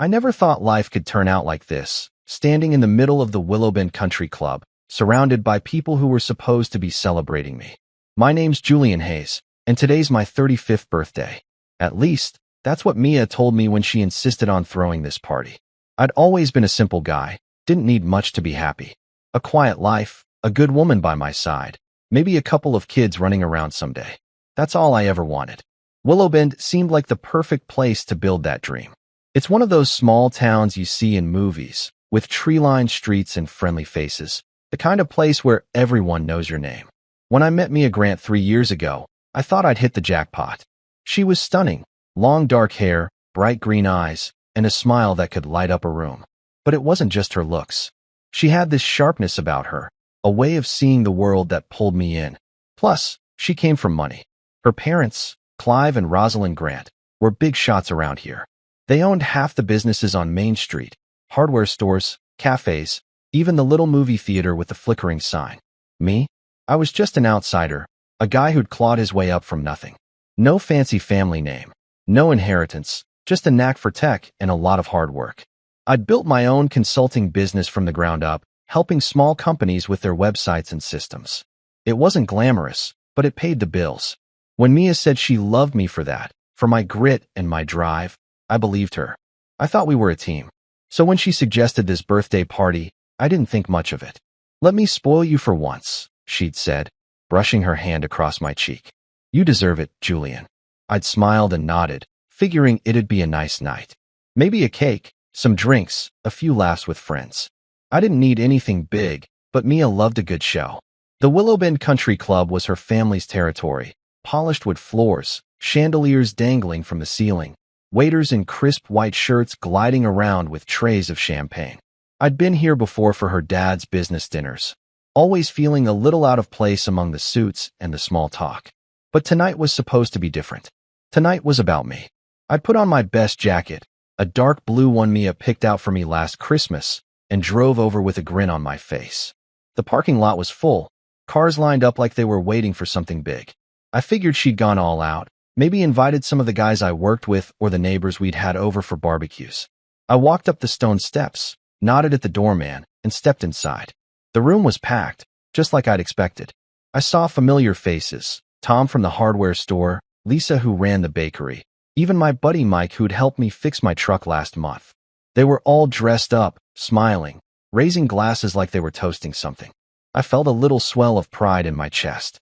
I never thought life could turn out like this, standing in the middle of the Willowbend Country Club, surrounded by people who were supposed to be celebrating me. My name's Julian Hayes, and today's my 35th birthday. At least, that's what Mia told me when she insisted on throwing this party. I'd always been a simple guy, didn't need much to be happy. A quiet life, a good woman by my side, maybe a couple of kids running around someday. That's all I ever wanted. Willowbend seemed like the perfect place to build that dream. It's one of those small towns you see in movies, with tree-lined streets and friendly faces, the kind of place where everyone knows your name. When I met Mia Grant 3 years ago, I thought I'd hit the jackpot. She was stunning, long dark hair, bright green eyes, and a smile that could light up a room. But it wasn't just her looks. She had this sharpness about her, a way of seeing the world that pulled me in. Plus, she came from money. Her parents, Clive and Rosalind Grant, were big shots around here. They owned half the businesses on Main Street, hardware stores, cafes, even the little movie theater with the flickering sign. Me? I was just an outsider, a guy who'd clawed his way up from nothing. No fancy family name, no inheritance, just a knack for tech and a lot of hard work. I'd built my own consulting business from the ground up, helping small companies with their websites and systems. It wasn't glamorous, but it paid the bills. When Mia said she loved me for that, for my grit and my drive, I believed her. I thought we were a team. So when she suggested this birthday party, I didn't think much of it. "Let me spoil you for once," she'd said, brushing her hand across my cheek. "You deserve it, Julian." I'd smiled and nodded, figuring it'd be a nice night. Maybe a cake, some drinks, a few laughs with friends. I didn't need anything big, but Mia loved a good show. The Willowbend Country Club was her family's territory, polished wood floors, chandeliers dangling from the ceiling, waiters in crisp white shirts gliding around with trays of champagne. I'd been here before for her dad's business dinners, always feeling a little out of place among the suits and the small talk. But tonight was supposed to be different. Tonight was about me. I'd put on my best jacket, a dark blue one Mia picked out for me last Christmas, and drove over with a grin on my face. The parking lot was full, cars lined up like they were waiting for something big. I figured she'd gone all out, maybe invited some of the guys I worked with or the neighbors we'd had over for barbecues. I walked up the stone steps, nodded at the doorman, and stepped inside. The room was packed, just like I'd expected. I saw familiar faces, Tom from the hardware store, Lisa who ran the bakery, even my buddy Mike who'd helped me fix my truck last month. They were all dressed up, smiling, raising glasses like they were toasting something. I felt a little swell of pride in my chest.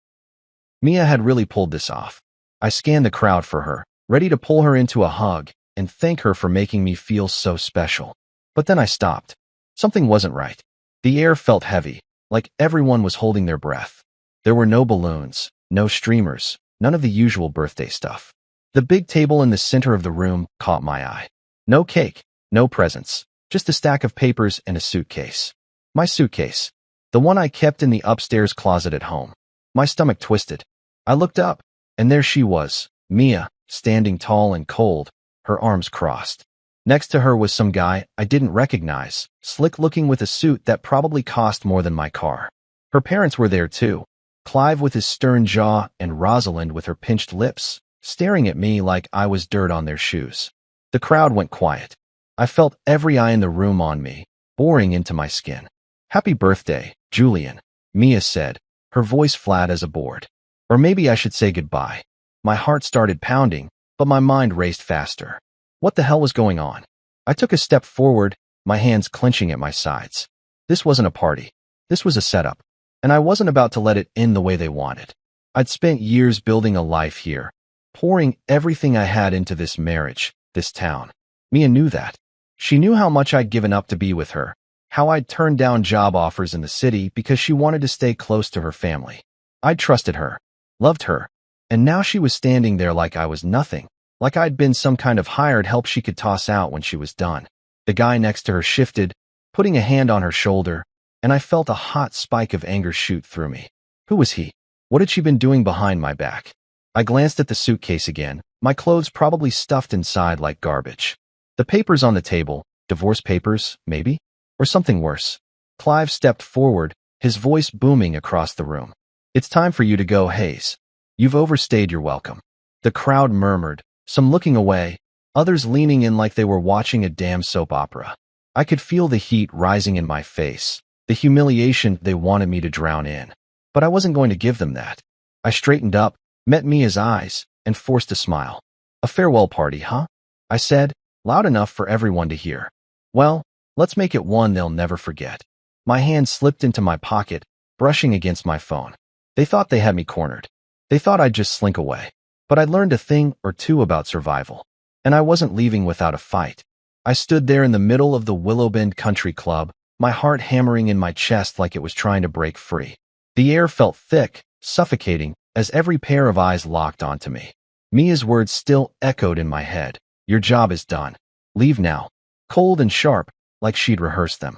Mia had really pulled this off. I scanned the crowd for her, ready to pull her into a hug and thank her for making me feel so special. But then I stopped. Something wasn't right. The air felt heavy, like everyone was holding their breath. There were no balloons, no streamers, none of the usual birthday stuff. The big table in the center of the room caught my eye. No cake, no presents, just a stack of papers and a suitcase. My suitcase. The one I kept in the upstairs closet at home. My stomach twisted. I looked up, and there she was, Mia, standing tall and cold, her arms crossed. Next to her was some guy I didn't recognize, slick-looking with a suit that probably cost more than my car. Her parents were there too, Clive with his stern jaw and Rosalind with her pinched lips, staring at me like I was dirt on their shoes. The crowd went quiet. I felt every eye in the room on me, boring into my skin. "Happy birthday, Julian," Mia said, her voice flat as a board. Or maybe I should say goodbye. My heart started pounding, but my mind raced faster. What the hell was going on? I took a step forward, my hands clenching at my sides. This wasn't a party. This was a setup, and I wasn't about to let it end the way they wanted. I'd spent years building a life here, pouring everything I had into this marriage, this town. Mia knew that. She knew how much I'd given up to be with her, how I'd turned down job offers in the city because she wanted to stay close to her family. I'd trusted her, loved her, and now she was standing there like I was nothing, like I'd been some kind of hired help she could toss out when she was done. The guy next to her shifted, putting a hand on her shoulder, and I felt a hot spike of anger shoot through me. Who was he? What had she been doing behind my back? I glanced at the suitcase again, my clothes probably stuffed inside like garbage. The papers on the table, divorce papers, maybe? Or something worse. Clive stepped forward, his voice booming across the room. "It's time for you to go, Hayes. You've overstayed your welcome." The crowd murmured, some looking away, others leaning in like they were watching a damn soap opera. I could feel the heat rising in my face, the humiliation they wanted me to drown in. But I wasn't going to give them that. I straightened up, met Mia's eyes, and forced a smile. "A farewell party, huh?" I said, loud enough for everyone to hear. "Well, let's make it one they'll never forget." My hand slipped into my pocket, brushing against my phone. They thought they had me cornered. They thought I'd just slink away. But I'd learned a thing or two about survival. And I wasn't leaving without a fight. I stood there in the middle of the Willowbend Country Club, my heart hammering in my chest like it was trying to break free. The air felt thick, suffocating, as every pair of eyes locked onto me. Mia's words still echoed in my head. "Your job is done. Leave now." Cold and sharp, like she'd rehearsed them.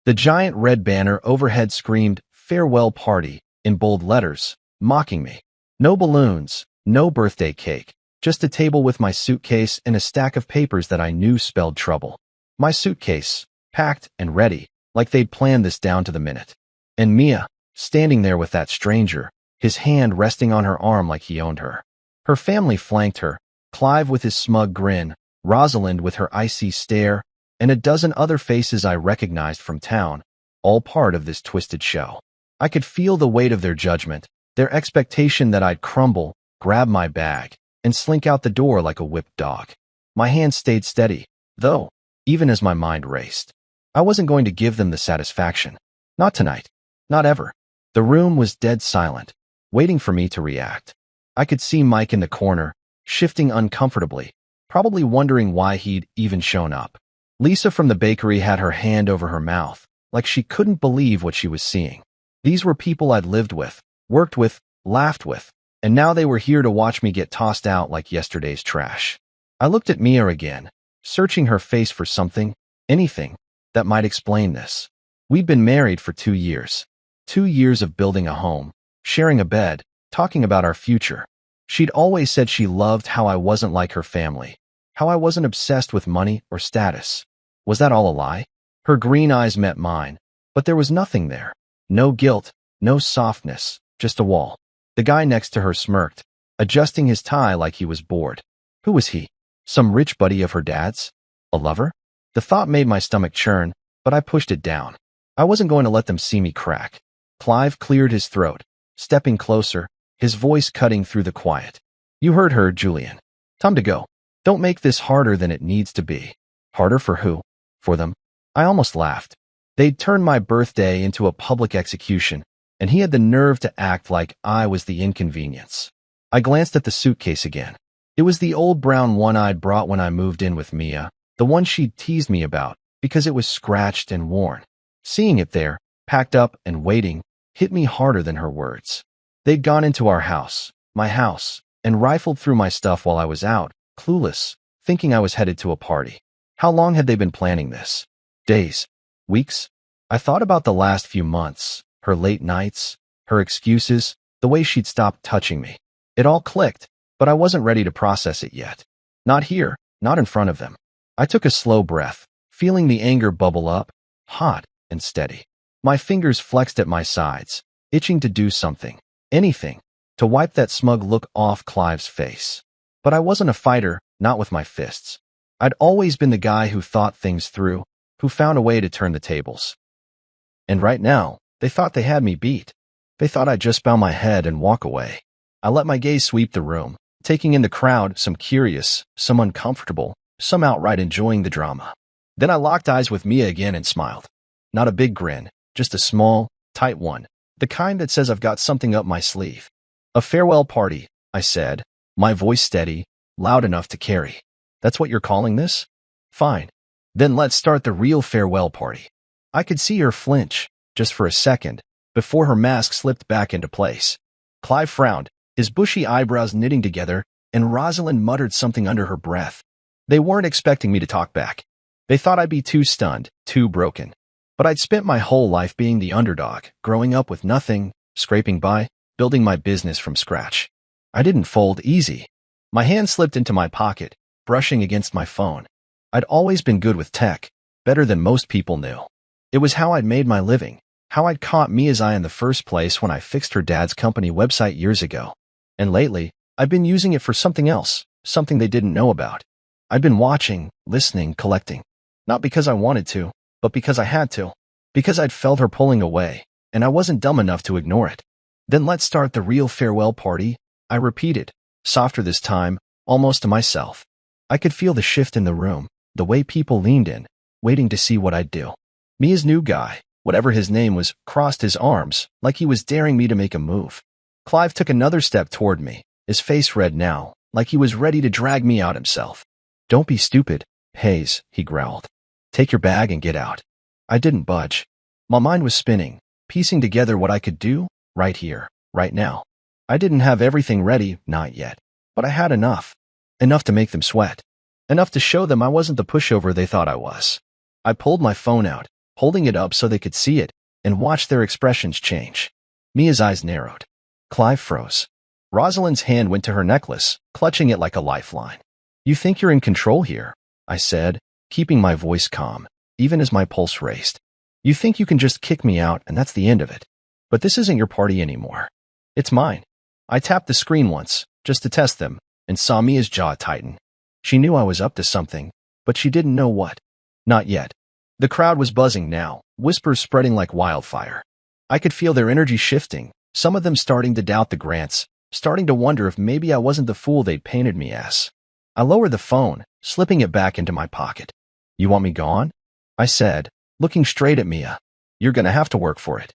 The giant red banner overhead screamed, "Farewell Party," in bold letters, mocking me. No balloons, no birthday cake, just a table with my suitcase and a stack of papers that I knew spelled trouble. My suitcase, packed and ready, like they'd planned this down to the minute. And Mia, standing there with that stranger, his hand resting on her arm like he owned her. Her family flanked her, Clive with his smug grin, Rosalind with her icy stare, and a dozen other faces I recognized from town, all part of this twisted show. I could feel the weight of their judgment, their expectation that I'd crumble, grab my bag, and slink out the door like a whipped dog. My hand stayed steady, though, even as my mind raced. I wasn't going to give them the satisfaction. Not tonight. Not ever. The room was dead silent, waiting for me to react. I could see Mike in the corner, shifting uncomfortably, probably wondering why he'd even shown up. Lisa from the bakery had her hand over her mouth, like she couldn't believe what she was seeing. These were people I'd lived with, worked with, laughed with, and now they were here to watch me get tossed out like yesterday's trash. I looked at Mia again, searching her face for something, anything, that might explain this. We'd been married for 2 years. 2 years of building a home, sharing a bed, talking about our future. She'd always said she loved how I wasn't like her family, how I wasn't obsessed with money or status. Was that all a lie? Her green eyes met mine, but there was nothing there. No guilt, no softness, just a wall. The guy next to her smirked, adjusting his tie like he was bored. Who was he? Some rich buddy of her dad's? A lover? The thought made my stomach churn, but I pushed it down. I wasn't going to let them see me crack. Clive cleared his throat, stepping closer, his voice cutting through the quiet. "You heard her, Julian. Time to go. Don't make this harder than it needs to be." Harder for who? For them? I almost laughed. They'd turned my birthday into a public execution, and he had the nerve to act like I was the inconvenience. I glanced at the suitcase again. It was the old brown one I'd brought when I moved in with Mia, the one she'd teased me about, because it was scratched and worn. Seeing it there, packed up and waiting, hit me harder than her words. They'd gone into our house, my house, and rifled through my stuff while I was out, clueless, thinking I was headed to a party. How long had they been planning this? Days? Weeks? I thought about the last few months, her late nights, her excuses, the way she'd stopped touching me. It all clicked, but I wasn't ready to process it yet. Not here, not in front of them. I took a slow breath, feeling the anger bubble up, hot and steady. My fingers flexed at my sides, itching to do something, anything, to wipe that smug look off Clive's face. But I wasn't a fighter, not with my fists. I'd always been the guy who thought things through, who found a way to turn the tables. And right now, they thought they had me beat. They thought I'd just bow my head and walk away. I let my gaze sweep the room, taking in the crowd, some curious, some uncomfortable, some outright enjoying the drama. Then I locked eyes with Mia again and smiled. Not a big grin, just a small, tight one, the kind that says I've got something up my sleeve. "A farewell party," I said, my voice steady, loud enough to carry. "That's what you're calling this? Fine. Then let's start the real farewell party." I could see her flinch, just for a second, before her mask slipped back into place. Clive frowned, his bushy eyebrows knitting together, and Rosalind muttered something under her breath. They weren't expecting me to talk back. They thought I'd be too stunned, too broken. But I'd spent my whole life being the underdog, growing up with nothing, scraping by, building my business from scratch. I didn't fold easy. My hand slipped into my pocket, brushing against my phone. I'd always been good with tech, better than most people knew. It was how I'd made my living, how I'd caught Mia's eye in the first place when I fixed her dad's company website years ago. And lately, I've been using it for something else, something they didn't know about. I'd been watching, listening, collecting. Not because I wanted to, but because I had to. Because I'd felt her pulling away, and I wasn't dumb enough to ignore it. Then let's start the real farewell party, I repeated, softer this time, almost to myself. I could feel the shift in the room, the way people leaned in, waiting to see what I'd do. Mia's new guy, whatever his name was, crossed his arms, like he was daring me to make a move. Clive took another step toward me, his face red now, like he was ready to drag me out himself. "Don't be stupid, Hayes," he growled. "Take your bag and get out." I didn't budge. My mind was spinning, piecing together what I could do, right here, right now. I didn't have everything ready, not yet. But I had enough. Enough to make them sweat. Enough to show them I wasn't the pushover they thought I was. I pulled my phone out, holding it up so they could see it, and watched their expressions change. Mia's eyes narrowed. Clive froze. Rosalind's hand went to her necklace, clutching it like a lifeline. "You think you're in control here," I said, keeping my voice calm, even as my pulse raced. "You think you can just kick me out and that's the end of it. But this isn't your party anymore. It's mine." I tapped the screen once, just to test them, and saw Mia's jaw tighten. She knew I was up to something, but she didn't know what. Not yet. The crowd was buzzing now, whispers spreading like wildfire. I could feel their energy shifting, some of them starting to doubt the Grants, starting to wonder if maybe I wasn't the fool they'd painted me as. I lowered the phone, slipping it back into my pocket. "You want me gone?" I said, looking straight at Mia. "You're gonna have to work for it."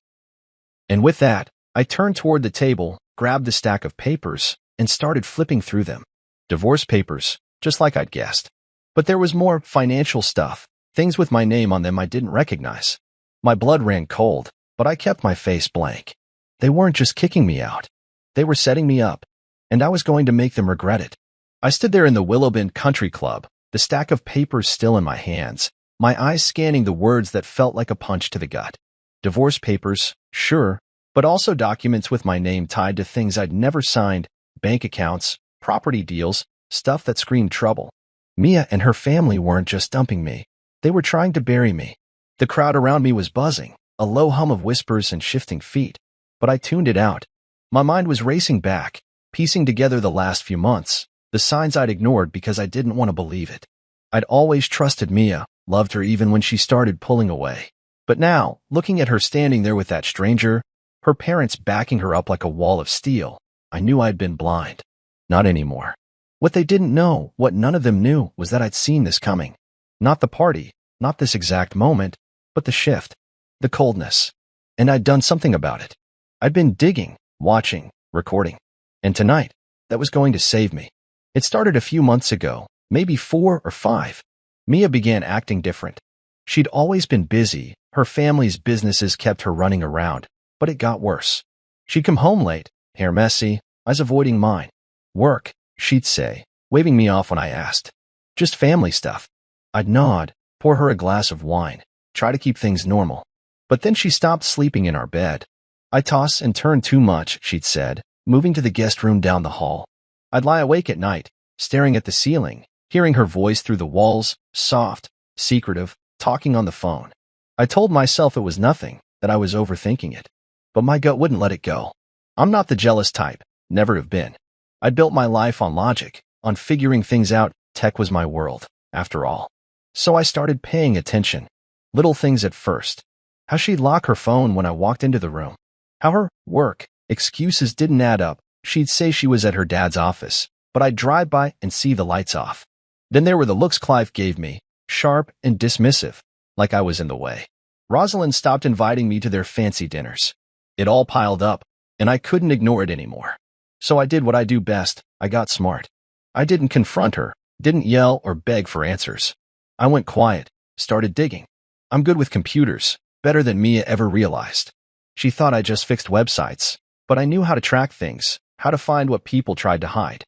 And with that, I turned toward the table, grabbed the stack of papers, and started flipping through them. Divorce papers, just like I'd guessed. But there was more financial stuff, things with my name on them I didn't recognize. My blood ran cold, but I kept my face blank. They weren't just kicking me out. They were setting me up, and I was going to make them regret it. I stood there in the Willowbend Country Club, the stack of papers still in my hands, my eyes scanning the words that felt like a punch to the gut. Divorce papers, sure, but also documents with my name tied to things I'd never signed, bank accounts, property deals, stuff that screamed trouble. Mia and her family weren't just dumping me. They were trying to bury me. The crowd around me was buzzing, a low hum of whispers and shifting feet. But I tuned it out. My mind was racing back, piecing together the last few months, the signs I'd ignored because I didn't want to believe it. I'd always trusted Mia, loved her even when she started pulling away. But now, looking at her standing there with that stranger, her parents backing her up like a wall of steel, I knew I'd been blind. Not anymore. What they didn't know, what none of them knew, was that I'd seen this coming. Not the party, not this exact moment, but the shift, the coldness. And I'd done something about it. I'd been digging, watching, recording. And tonight, that was going to save me. It started a few months ago, maybe 4 or 5. Mia began acting different. She'd always been busy, her family's businesses kept her running around, but it got worse. She'd come home late, hair messy, eyes avoiding mine. "Work," she'd say, waving me off when I asked. "Just family stuff." I'd nod, pour her a glass of wine, try to keep things normal. But then she stopped sleeping in our bed. "I toss and turn too much," she'd said, moving to the guest room down the hall. I'd lie awake at night, staring at the ceiling, hearing her voice through the walls, soft, secretive, talking on the phone. I told myself it was nothing, that I was overthinking it. But my gut wouldn't let it go. I'm not the jealous type, never have been. I'd built my life on logic, on figuring things out. Tech was my world, after all. So I started paying attention. Little things at first. How she'd lock her phone when I walked into the room. How her work excuses didn't add up. She'd say she was at her dad's office, but I'd drive by and see the lights off. Then there were the looks Clive gave me, sharp and dismissive, like I was in the way. Rosalind stopped inviting me to their fancy dinners. It all piled up, and I couldn't ignore it anymore. So I did what I do best. I got smart. I didn't confront her, didn't yell or beg for answers. I went quiet, started digging. I'm good with computers, better than Mia ever realized. She thought I just fixed websites, but I knew how to track things, how to find what people tried to hide.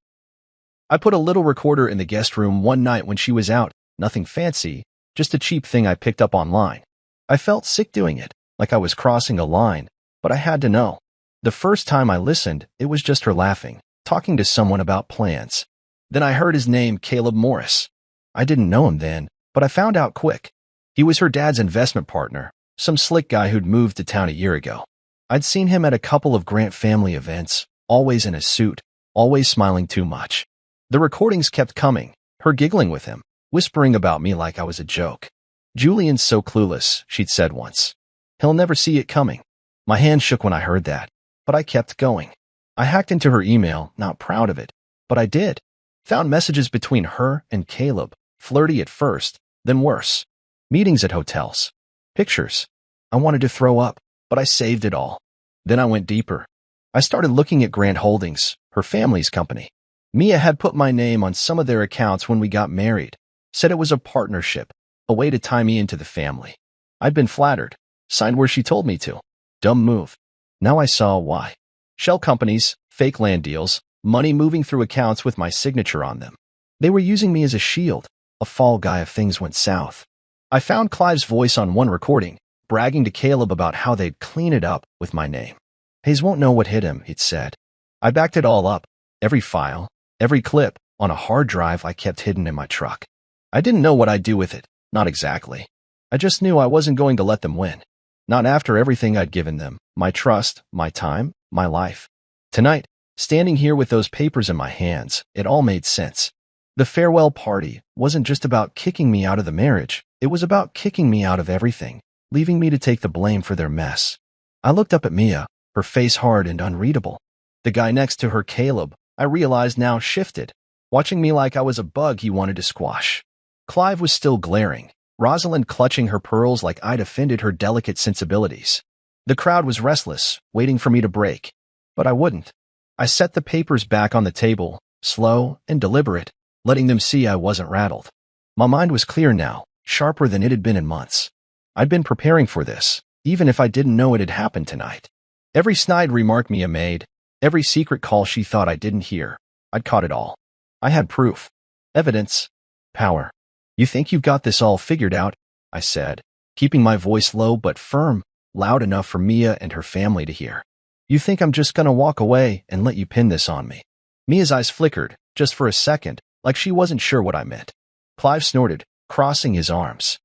I put a little recorder in the guest room one night when she was out, nothing fancy, just a cheap thing I picked up online. I felt sick doing it, like I was crossing a line, but I had to know. The first time I listened, it was just her laughing, talking to someone about plans. Then I heard his name, Caleb Morris. I didn't know him then, but I found out quick. He was her dad's investment partner, some slick guy who'd moved to town a year ago. I'd seen him at a couple of Grant family events, always in a suit, always smiling too much. The recordings kept coming, Her giggling with him, whispering about me like I was a joke. "Julian's so clueless," she'd said once. "He'll never see it coming." My hand shook when I heard that, but I kept going. I hacked into her email, not proud of it, but I did. Found messages between her and Caleb, flirty at first, then worse. Meetings at hotels. Pictures. I wanted to throw up, but I saved it all. Then I went deeper. I started looking at Grant Holdings, her family's company. Mia had put my name on some of their accounts when we got married, said it was a partnership, a way to tie me into the family. I'd been flattered, signed where she told me to. Dumb move. Now I saw why. Shell companies, fake land deals, money moving through accounts with my signature on them. They were using me as a shield, a fall guy if things went south. I found Clive's voice on one recording, bragging to Caleb about how they'd clean it up with my name. "Hayes won't know what hit him," he'd said. I backed it all up, every file, every clip, on a hard drive I kept hidden in my truck. I didn't know what I'd do with it, not exactly. I just knew I wasn't going to let them win. Not after everything I'd given them, my trust, my time, my life. Tonight, standing here with those papers in my hands, it all made sense. The farewell party wasn't just about kicking me out of the marriage, it was about kicking me out of everything, leaving me to take the blame for their mess. I looked up at Mia, her face hard and unreadable. The guy next to her, Caleb, I realized now shifted, watching me like I was a bug he wanted to squash. Clive was still glaring, Rosalind clutching her pearls like I'd offended her delicate sensibilities. The crowd was restless, waiting for me to break. But I wouldn't. I set the papers back on the table, slow and deliberate, letting them see I wasn't rattled. My mind was clear now, sharper than it had been in months. I'd been preparing for this, even if I didn't know it had happened tonight. Every snide remark Mia made, every secret call she thought I didn't hear, I'd caught it all. I had proof. Evidence. Power. "You think you've got this all figured out?" I said, keeping my voice low but firm, loud enough for Mia and her family to hear. "You think I'm just gonna walk away and let you pin this on me?" Mia's eyes flickered, just for a second, like she wasn't sure what I meant. Clive snorted, crossing his arms.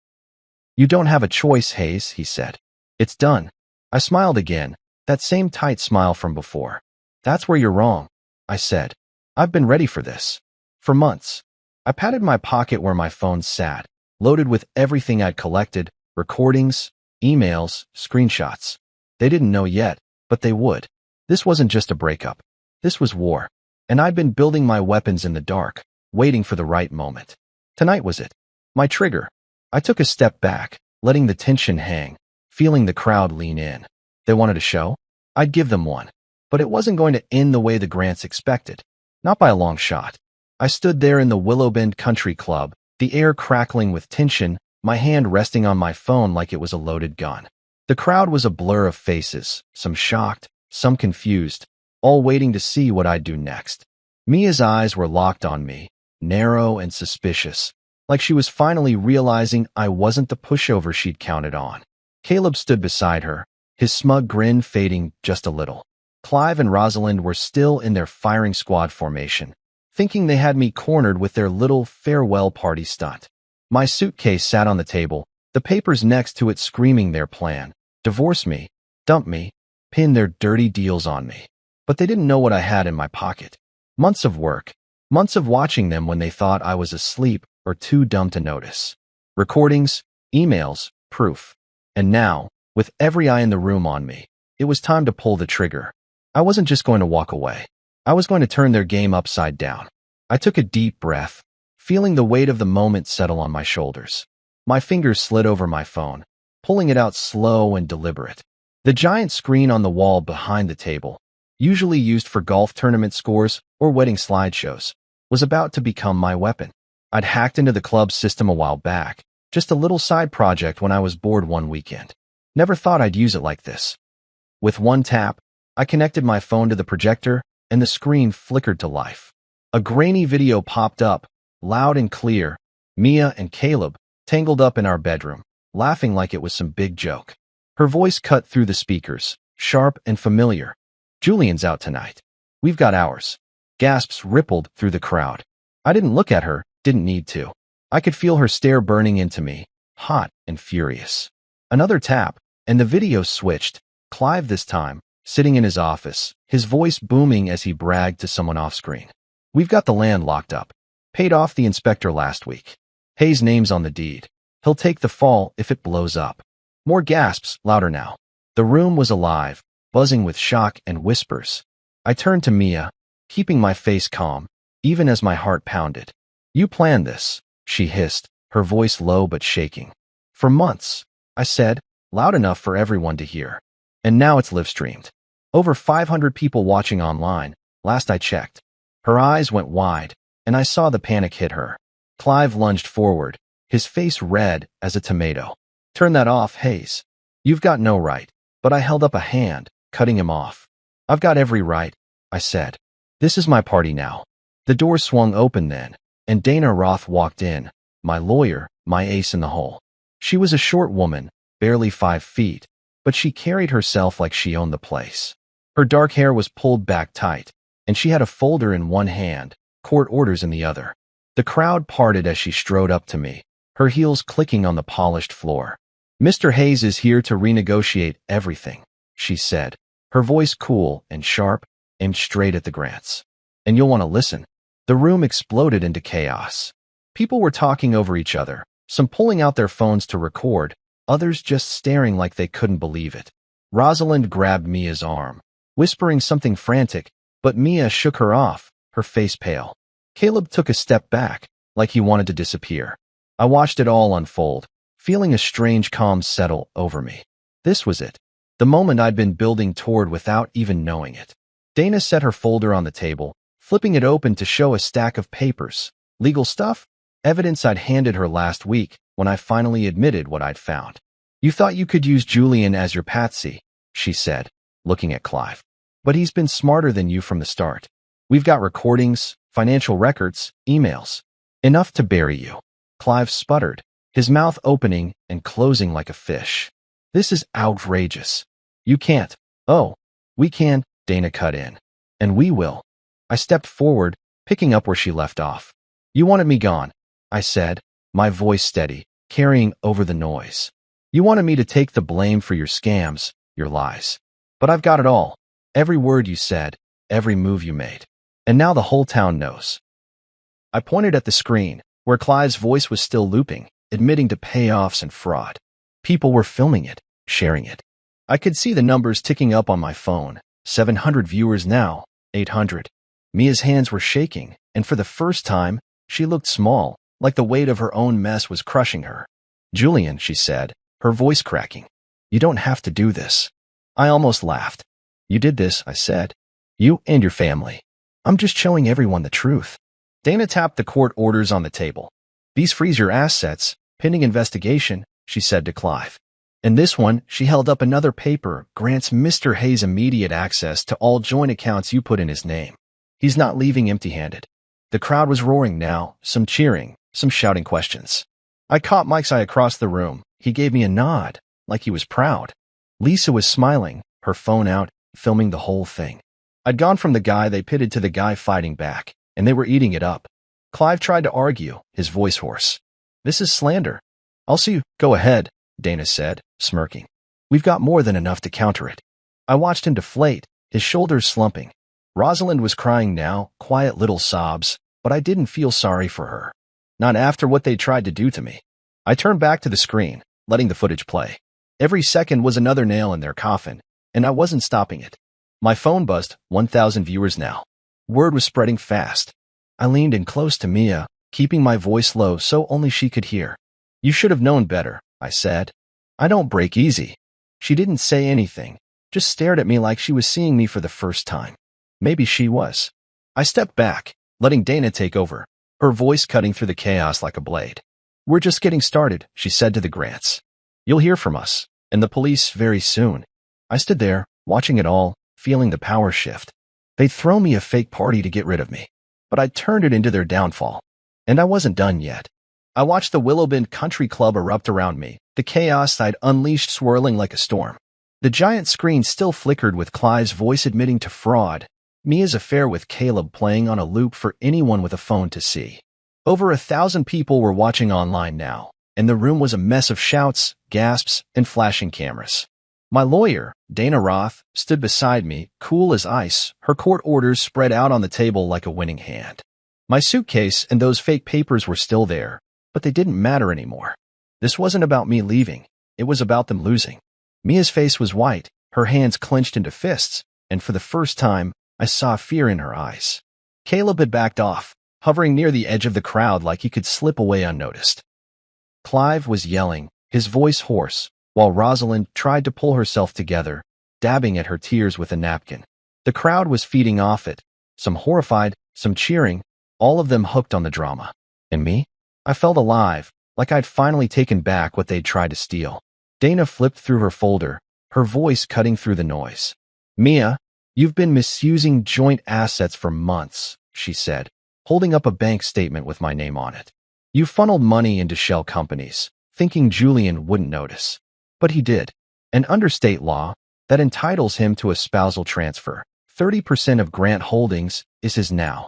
"You don't have a choice, Hayes," he said. "It's done." I smiled again, that same tight smile from before. "That's where you're wrong," I said. "I've been ready for this. For months." I patted my pocket where my phone sat, loaded with everything I'd collected, recordings, emails, screenshots. They didn't know yet, but they would. This wasn't just a breakup. This was war. And I'd been building my weapons in the dark, waiting for the right moment. Tonight was it. My trigger. I took a step back, letting the tension hang, feeling the crowd lean in. They wanted a show? I'd give them one. But it wasn't going to end the way the Grants expected. Not by a long shot. I stood there in the Willowbend Country Club, the air crackling with tension, my hand resting on my phone like it was a loaded gun. The crowd was a blur of faces, some shocked, some confused, all waiting to see what I'd do next. Mia's eyes were locked on me, narrow and suspicious, like she was finally realizing I wasn't the pushover she'd counted on. Caleb stood beside her, his smug grin fading just a little. Clive and Rosalind were still in their firing squad formation, thinking they had me cornered with their little farewell party stunt. My suitcase sat on the table, the papers next to it screaming their plan. Divorce me, dump me, pin their dirty deals on me. But they didn't know what I had in my pocket. Months of work, months of watching them when they thought I was asleep or too dumb to notice. Recordings, emails, proof. And now, with every eye in the room on me, it was time to pull the trigger. I wasn't just going to walk away. I was going to turn their game upside down. I took a deep breath, feeling the weight of the moment settle on my shoulders. My fingers slid over my phone, pulling it out slow and deliberate. The giant screen on the wall behind the table, usually used for golf tournament scores or wedding slideshows, was about to become my weapon. I'd hacked into the club's system a while back, just a little side project when I was bored one weekend. Never thought I'd use it like this. With one tap, I connected my phone to the projector, and the screen flickered to life. A grainy video popped up, loud and clear, Mia and Caleb, tangled up in our bedroom, laughing like it was some big joke. Her voice cut through the speakers, sharp and familiar. "Julian's out tonight. We've got ours." Gasps rippled through the crowd. I didn't look at her, didn't need to. I could feel her stare burning into me, hot and furious. Another tap, and the video switched. Clive this time, sitting in his office, his voice booming as he bragged to someone off-screen. "We've got the land locked up. Paid off the inspector last week. Hayes' name's on the deed. He'll take the fall if it blows up. More gasps, louder now. The room was alive, buzzing with shock and whispers. I turned to Mia, keeping my face calm, even as my heart pounded. You planned this, she hissed, her voice low but shaking. For months, I said, loud enough for everyone to hear. And now it's live-streamed. Over 500 people watching online, last I checked. Her eyes went wide, and I saw the panic hit her. Clive lunged forward, his face red as a tomato. Turn that off, Hayes. You've got no right. But I held up a hand, cutting him off. I've got every right, I said. This is my party now. The door swung open then, and Dana Roth walked in, my lawyer, my ace in the hole. She was a short woman, barely 5 feet, but she carried herself like she owned the place. Her dark hair was pulled back tight, and she had a folder in one hand, court orders in the other. The crowd parted as she strode up to me, her heels clicking on the polished floor. Mr. Hayes is here to renegotiate everything, she said, her voice cool and sharp, aimed straight at the Grants. And you'll want to listen. The room exploded into chaos. People were talking over each other, some pulling out their phones to record, others just staring like they couldn't believe it. Rosalind grabbed Mia's arm, whispering something frantic, but Mia shook her off, her face pale. Caleb took a step back, like he wanted to disappear. I watched it all unfold, feeling a strange calm settle over me. This was it, the moment I'd been building toward without even knowing it. Dana set her folder on the table, flipping it open to show a stack of papers. Legal stuff? Evidence I'd handed her last week when I finally admitted what I'd found. You thought you could use Julian as your patsy, she said, looking at Clive. But he's been smarter than you from the start. We've got recordings, financial records, emails. Enough to bury you. Clive sputtered, his mouth opening and closing like a fish. This is outrageous. You can't. Oh, we can, Dana cut in. And we will. I stepped forward, picking up where she left off. You wanted me gone, I said, my voice steady, carrying over the noise. You wanted me to take the blame for your scams, your lies. But I've got it all. Every word you said, every move you made. And now the whole town knows. I pointed at the screen, where Clive's voice was still looping, admitting to payoffs and fraud. People were filming it, sharing it. I could see the numbers ticking up on my phone. 700 viewers now, 800. Mia's hands were shaking, and for the first time, she looked small, like the weight of her own mess was crushing her. Julian, she said, her voice cracking. You don't have to do this. I almost laughed. You did this, I said. You and your family. I'm just showing everyone the truth. Dana tapped the court orders on the table. These freeze your assets, pending investigation, she said to Clive. In this one, she held up another paper, grants Mr. Hayes immediate access to all joint accounts you put in his name. He's not leaving empty-handed. The crowd was roaring now, some cheering, some shouting questions. I caught Mike's eye across the room. He gave me a nod, like he was proud. Lisa was smiling, her phone out, filming the whole thing. I'd gone from the guy they pitted to the guy fighting back, and they were eating it up. Clive tried to argue, his voice hoarse. This is slander. I'll see you. Go ahead, Dana said, smirking. We've got more than enough to counter it. I watched him deflate, his shoulders slumping. Rosalind was crying now, quiet little sobs, but I didn't feel sorry for her. Not after what they tried to do to me. I turned back to the screen, letting the footage play. Every second was another nail in their coffin, and I wasn't stopping it. My phone buzzed, 1,000 viewers now. Word was spreading fast. I leaned in close to Mia, keeping my voice low so only she could hear. You should have known better, I said. I don't break easy. She didn't say anything, just stared at me like she was seeing me for the first time. Maybe she was. I stepped back, letting Dana take over, her voice cutting through the chaos like a blade. We're just getting started, she said to the Grants. You'll hear from us, and the police very soon. I stood there, watching it all, feeling the power shift. They'd thrown me a fake party to get rid of me, but I'd turned it into their downfall. And I wasn't done yet. I watched the Willowbend Country Club erupt around me, the chaos I'd unleashed swirling like a storm. The giant screen still flickered with Clive's voice admitting to fraud, Mia's affair with Caleb playing on a loop for anyone with a phone to see. Over 1,000 people were watching online now, and the room was a mess of shouts, gasps, and flashing cameras. My lawyer, Dana Roth, stood beside me, cool as ice, her court orders spread out on the table like a winning hand. My suitcase and those fake papers were still there, but they didn't matter anymore. This wasn't about me leaving. It was about them losing. Mia's face was white, her hands clenched into fists, and for the first time, I saw fear in her eyes. Caleb had backed off, hovering near the edge of the crowd like he could slip away unnoticed. Clive was yelling, his voice hoarse, while Rosalind tried to pull herself together, dabbing at her tears with a napkin. The crowd was feeding off it, some horrified, some cheering, all of them hooked on the drama. And me? I felt alive, like I'd finally taken back what they'd tried to steal. Dana flipped through her folder, her voice cutting through the noise. Mia, you've been misusing joint assets for months, she said, holding up a bank statement with my name on it. You funneled money into shell companies, thinking Julian wouldn't notice. But he did. And under state law, that entitles him to a spousal transfer. 30% of Grant Holdings is his now.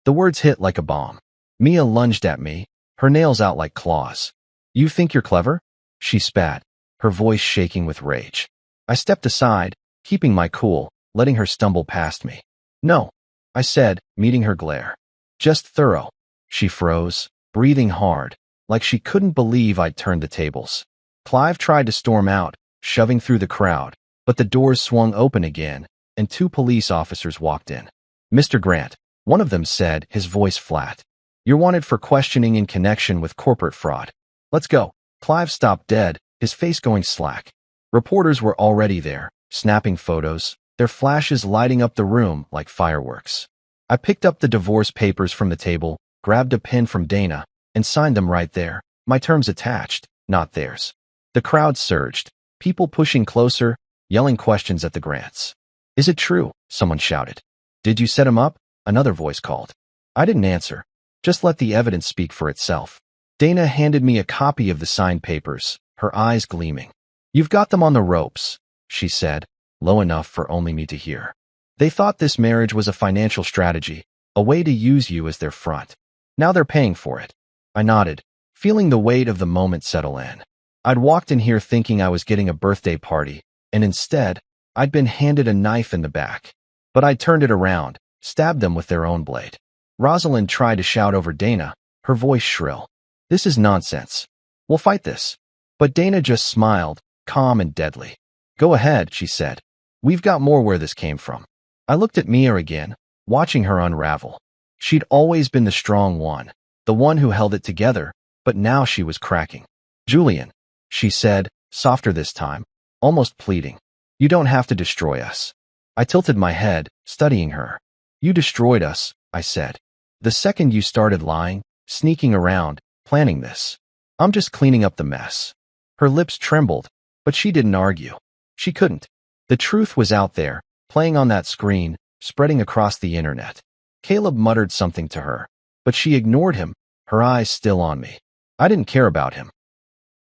The words hit like a bomb. Mia lunged at me, her nails out like claws. You think you're clever? She spat, her voice shaking with rage. I stepped aside, keeping my cool, letting her stumble past me. No, I said, meeting her glare. Just thorough. She froze, breathing hard, like she couldn't believe I'd turned the tables. Clive tried to storm out, shoving through the crowd, but the doors swung open again, and 2 police officers walked in. Mr. Grant, one of them said, his voice flat. You're wanted for questioning in connection with corporate fraud. Let's go. Clive stopped dead, his face going slack. Reporters were already there, snapping photos, their flashes lighting up the room like fireworks. I picked up the divorce papers from the table, grabbed a pen from Dana, and signed them right there, my terms attached, not theirs. The crowd surged, people pushing closer, yelling questions at the Grants. Is it true? Someone shouted. Did you set him up? Another voice called. I didn't answer. Just let the evidence speak for itself. Dana handed me a copy of the signed papers, her eyes gleaming. You've got them on the ropes, she said, low enough for only me to hear. They thought this marriage was a financial strategy, a way to use you as their front. Now they're paying for it. I nodded, feeling the weight of the moment settle in. I'd walked in here thinking I was getting a birthday party, and instead, I'd been handed a knife in the back. But I turned it around, stabbed them with their own blade. Rosalind tried to shout over Dana, her voice shrill. This is nonsense. We'll fight this. But Dana just smiled, calm and deadly. Go ahead, she said. We've got more where this came from. I looked at Mia again, watching her unravel. She'd always been the strong one, the one who held it together, but now she was cracking. Julian, she said, softer this time, almost pleading. You don't have to destroy us. I tilted my head, studying her. You destroyed us, I said. The second you started lying, sneaking around, planning this. I'm just cleaning up the mess. Her lips trembled, but she didn't argue. She couldn't. The truth was out there, playing on that screen, spreading across the internet. Caleb muttered something to her, but she ignored him, her eyes still on me. I didn't care about him.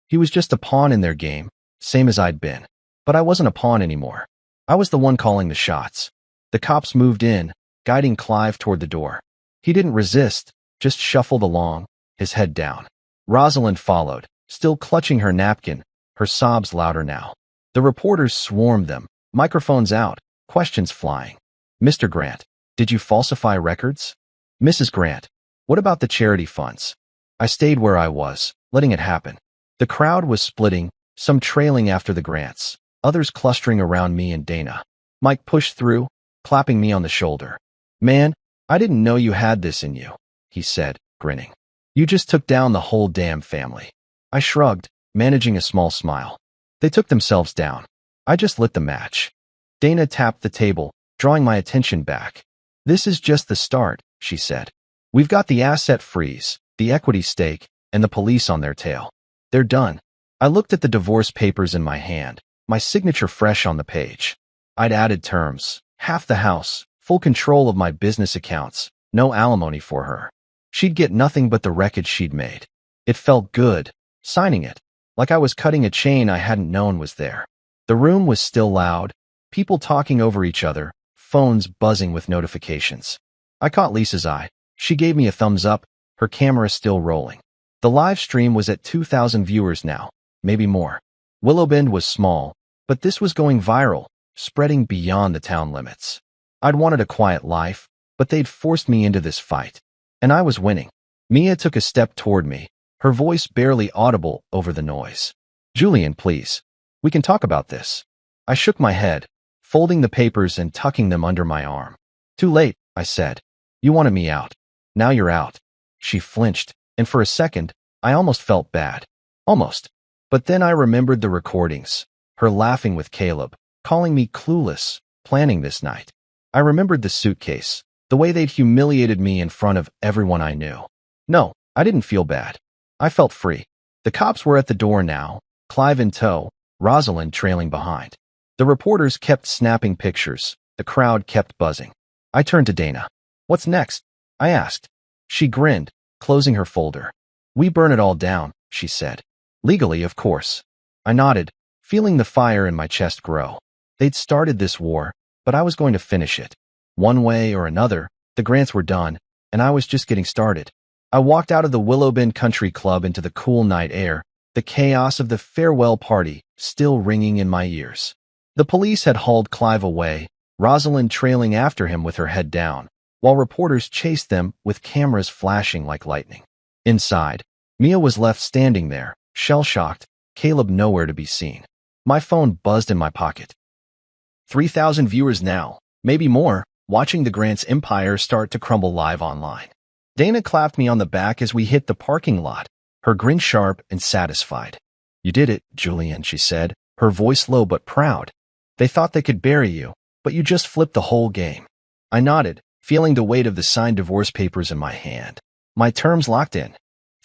He was just a pawn in their game, same as I'd been. But I wasn't a pawn anymore. I was the one calling the shots. The cops moved in, guiding Clive toward the door. He didn't resist, just shuffled along, his head down. Rosalind followed, still clutching her napkin, her sobs louder now. The reporters swarmed them, microphones out, questions flying. Mr. Grant, did you falsify records? Mrs. Grant, what about the charity funds? I stayed where I was, letting it happen. The crowd was splitting, some trailing after the Grants, others clustering around me and Dana. Mike pushed through, clapping me on the shoulder. Man, I didn't know you had this in you, he said, grinning. You just took down the whole damn family. I shrugged, managing a small smile. They took themselves down. I just lit the match. Dana tapped the table, drawing my attention back. This is just the start, she said. We've got the asset freeze, the equity stake, and the police on their tail. They're done. I looked at the divorce papers in my hand, my signature fresh on the page. I'd added terms, half the house, full control of my business accounts, no alimony for her. She'd get nothing but the wreckage she'd made. It felt good, signing it, like I was cutting a chain I hadn't known was there. The room was still loud, people talking over each other, phones buzzing with notifications. I caught Lisa's eye. She gave me a thumbs up, her camera still rolling. The live stream was at 2,000 viewers now, maybe more. Willowbend was small, but this was going viral, spreading beyond the town limits. I'd wanted a quiet life, but they'd forced me into this fight. and I was winning. Mia took a step toward me, her voice barely audible over the noise. Julian, please. We can talk about this. I shook my head, folding the papers and tucking them under my arm. Too late, I said. You wanted me out. Now you're out. She flinched, and for a second, I almost felt bad. Almost. But then I remembered the recordings, her laughing with Caleb, calling me clueless, planning this night. I remembered the suitcase, the way they'd humiliated me in front of everyone I knew. No, I didn't feel bad. I felt free. The cops were at the door now, Clive in tow, Rosalind trailing behind. The reporters kept snapping pictures. The crowd kept buzzing. I turned to Dana. What's next? I asked. She grinned, closing her folder. We burn it all down, she said. Legally, of course. I nodded, feeling the fire in my chest grow. They'd started this war, but I was going to finish it. One way or another, the grants were done, and I was just getting started. I walked out of the Willowbend Country Club into the cool night air, the chaos of the farewell party still ringing in my ears. The police had hauled Clive away, Rosalind trailing after him with her head down, while reporters chased them with cameras flashing like lightning. Inside, Mia was left standing there, shell-shocked, Caleb nowhere to be seen. My phone buzzed in my pocket. 3,000 viewers now, maybe more, watching the Grants' empire start to crumble live online. Dana clapped me on the back as we hit the parking lot, her grin sharp and satisfied. You did it, Julian, she said, her voice low but proud. They thought they could bury you, but you just flipped the whole game. I nodded, feeling the weight of the signed divorce papers in my hand. My terms locked in.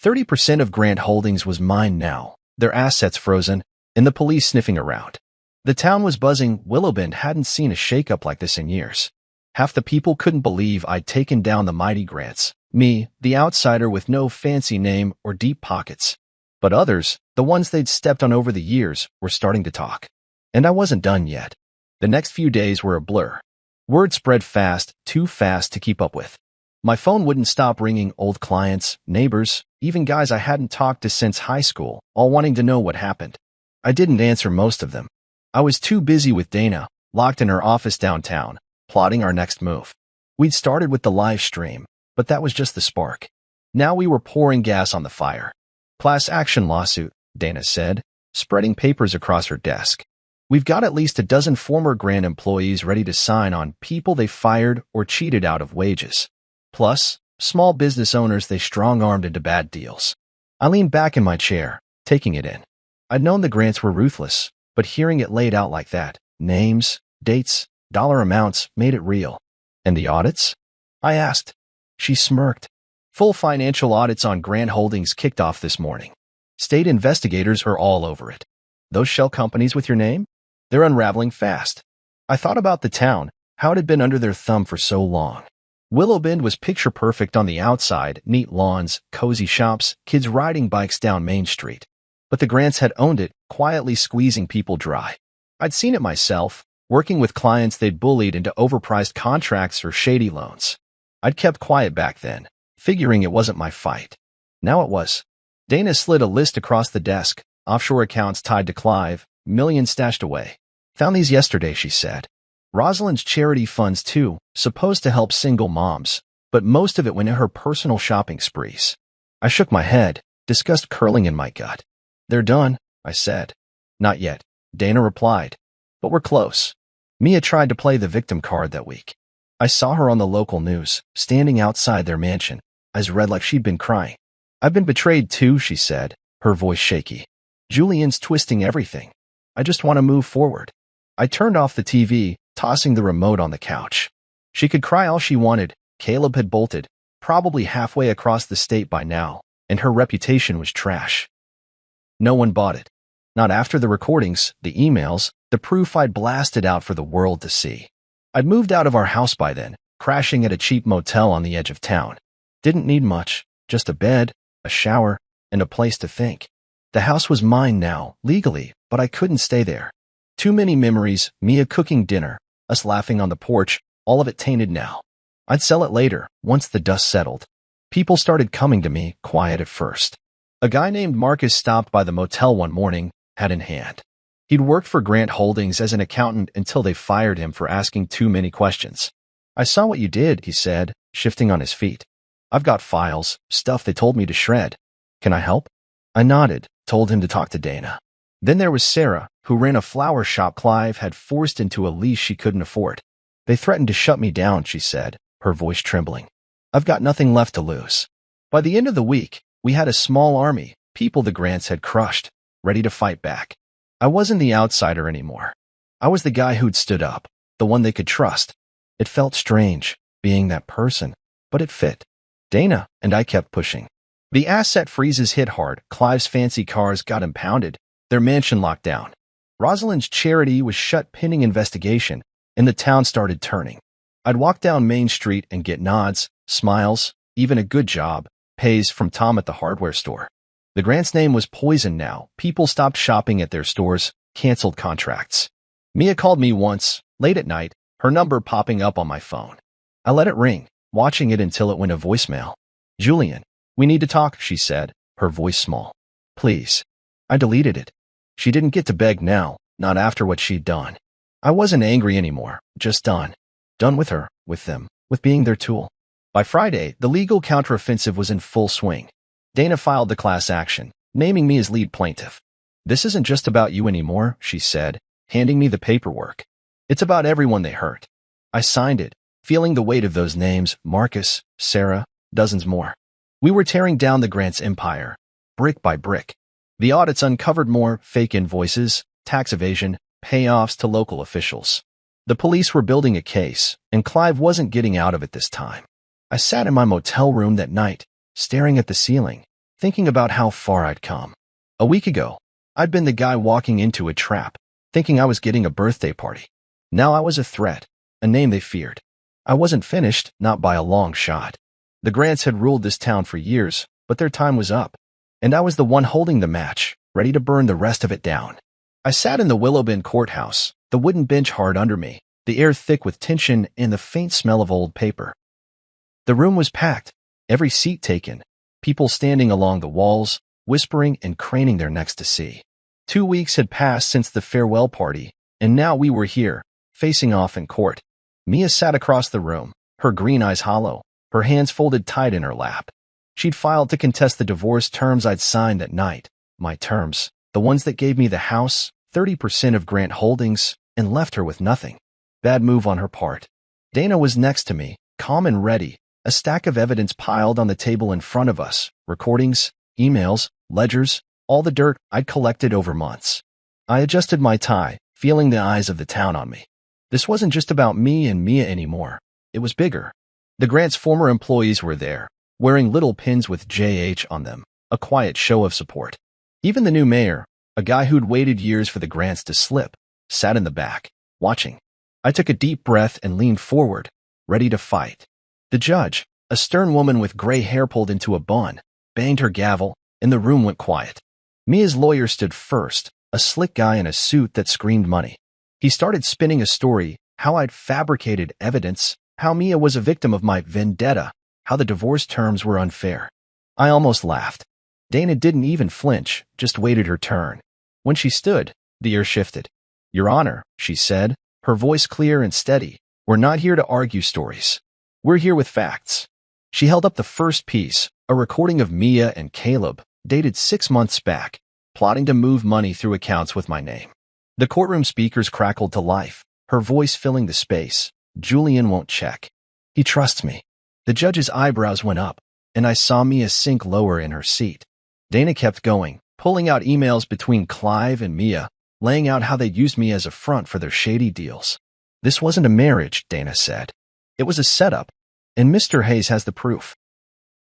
30% of Grant Holdings was mine now, their assets frozen, and the police sniffing around. The town was buzzing. Willowbend hadn't seen a shakeup like this in years. Half the people couldn't believe I'd taken down the mighty Grants, me, the outsider with no fancy name or deep pockets. But others, the ones they'd stepped on over the years, were starting to talk. And I wasn't done yet. The next few days were a blur. Word spread fast, too fast to keep up with. My phone wouldn't stop ringing. Old clients, neighbors, even guys I hadn't talked to since high school, all wanting to know what happened. I didn't answer most of them. I was too busy with Dana, locked in her office downtown, plotting our next move. We'd started with the live stream, but that was just the spark. Now we were pouring gas on the fire. Class action lawsuit, Dana said, spreading papers across her desk. We've got at least a dozen former Grant employees ready to sign on people they fired or cheated out of wages. Plus, small business owners they strong-armed into bad deals. I leaned back in my chair, taking it in. I'd known the Grants were ruthless, but hearing it laid out like that, names, dates, dollar amounts, made it real. And the audits? I asked. She smirked. Full financial audits on Grant Holdings kicked off this morning. State investigators are all over it. Those shell companies with your name? They're unraveling fast. I thought about the town, how it had been under their thumb for so long. Willowbend was picture perfect on the outside, neat lawns, cozy shops, kids riding bikes down Main Street. But the Grants had owned it, quietly squeezing people dry. I'd seen it myself, working with clients they'd bullied into overpriced contracts or shady loans. I'd kept quiet back then, figuring it wasn't my fight. Now it was. Dana slid a list across the desk, offshore accounts tied to Clive, millions stashed away. Found these yesterday, she said. Rosalind's charity funds too, supposed to help single moms, but most of it went in her personal shopping sprees. I shook my head, disgust curling in my gut. They're done, I said. Not yet, Dana replied. But we're close. Mia tried to play the victim card that week. I saw her on the local news, standing outside their mansion, eyes red like she'd been crying. I've been betrayed too, she said, her voice shaky. Julian's twisting everything. I just want to move forward. I turned off the TV, tossing the remote on the couch. She could cry all she wanted. Caleb had bolted, probably halfway across the state by now, and her reputation was trash. No one bought it. Not after the recordings, the emails, the proof I'd blasted out for the world to see. I'd moved out of our house by then, crashing at a cheap motel on the edge of town. Didn't need much, just a bed, a shower, and a place to think. The house was mine now, legally, but I couldn't stay there. Too many memories, Mia cooking dinner, us laughing on the porch, all of it tainted now. I'd sell it later, once the dust settled. People started coming to me, quiet at first. A guy named Marcus stopped by the motel one morning, hat in hand. He'd worked for Grant Holdings as an accountant until they fired him for asking too many questions. I saw what you did, he said, shifting on his feet. I've got files, stuff they told me to shred. Can I help? I nodded, told him to talk to Dana. Then there was Sarah, who ran a flower shop Clive had forced into a lease she couldn't afford. They threatened to shut me down, she said, her voice trembling. I've got nothing left to lose. By the end of the week, we had a small army, people the Grants had crushed, ready to fight back. I wasn't the outsider anymore. I was the guy who'd stood up, the one they could trust. It felt strange, being that person, but it fit. Dana and I kept pushing. The asset freezes hit hard, Clive's fancy cars got impounded, their mansion locked down. Rosalind's charity was shut pending investigation, and the town started turning. I'd walk down Main Street and get nods, smiles, even a good job, pays from Tom at the hardware store. The Grant's name was poisoned now. People stopped shopping at their stores, canceled contracts. Mia called me once, late at night, her number popping up on my phone. I let it ring, watching it until it went to voicemail. Julian, we need to talk, she said, her voice small. Please. I deleted it. She didn't get to beg now, not after what she'd done. I wasn't angry anymore, just done. Done with her, with them, with being their tool. By Friday, the legal counteroffensive was in full swing. Dana filed the class action, naming me as lead plaintiff. This isn't just about you anymore, she said, handing me the paperwork. It's about everyone they hurt. I signed it, feeling the weight of those names, Marcus, Sarah, dozens more. We were tearing down the Grants' empire, brick by brick. The audits uncovered more fake invoices, tax evasion, payoffs to local officials. The police were building a case, and Clive wasn't getting out of it this time. I sat in my motel room that night, staring at the ceiling, thinking about how far I'd come. A week ago, I'd been the guy walking into a trap, thinking I was getting a birthday party. Now I was a threat, a name they feared. I wasn't finished, not by a long shot. The Grants had ruled this town for years, but their time was up. And I was the one holding the match, ready to burn the rest of it down. I sat in the Willowbend courthouse, the wooden bench hard under me, the air thick with tension and the faint smell of old paper. The room was packed, every seat taken, people standing along the walls, whispering and craning their necks to see. 2 weeks had passed since the farewell party, and now we were here, facing off in court. Mia sat across the room, her green eyes hollow, her hands folded tight in her lap. She'd filed to contest the divorce terms I'd signed that night. My terms, the ones that gave me the house, 30% of Grant Holdings, and left her with nothing. Bad move on her part. Dana was next to me, calm and ready, a stack of evidence piled on the table in front of us, recordings, emails, ledgers, all the dirt I'd collected over months. I adjusted my tie, feeling the eyes of the town on me. This wasn't just about me and Mia anymore. It was bigger. The Grants' former employees were there, wearing little pins with JH on them, a quiet show of support. Even the new mayor, a guy who'd waited years for the Grants to slip, sat in the back, watching. I took a deep breath and leaned forward, ready to fight. The judge, a stern woman with gray hair pulled into a bun, banged her gavel, and the room went quiet. Mia's lawyer stood first, a slick guy in a suit that screamed money. He started spinning a story, how I'd fabricated evidence, how Mia was a victim of my vendetta, how the divorce terms were unfair. I almost laughed. Dana didn't even flinch, just waited her turn. When she stood, the air shifted. Your Honor, she said, her voice clear and steady, we're not here to argue stories. We're here with facts. She held up the first piece, a recording of Mia and Caleb, dated 6 months back, plotting to move money through accounts with my name. The courtroom speakers crackled to life, her voice filling the space. Julian won't check. He trusts me. The judge's eyebrows went up, and I saw Mia sink lower in her seat. Dana kept going, pulling out emails between Clive and Mia, laying out how they'd used me as a front for their shady deals. This wasn't a marriage, Dana said. It was a setup, and Mr. Hayes has the proof.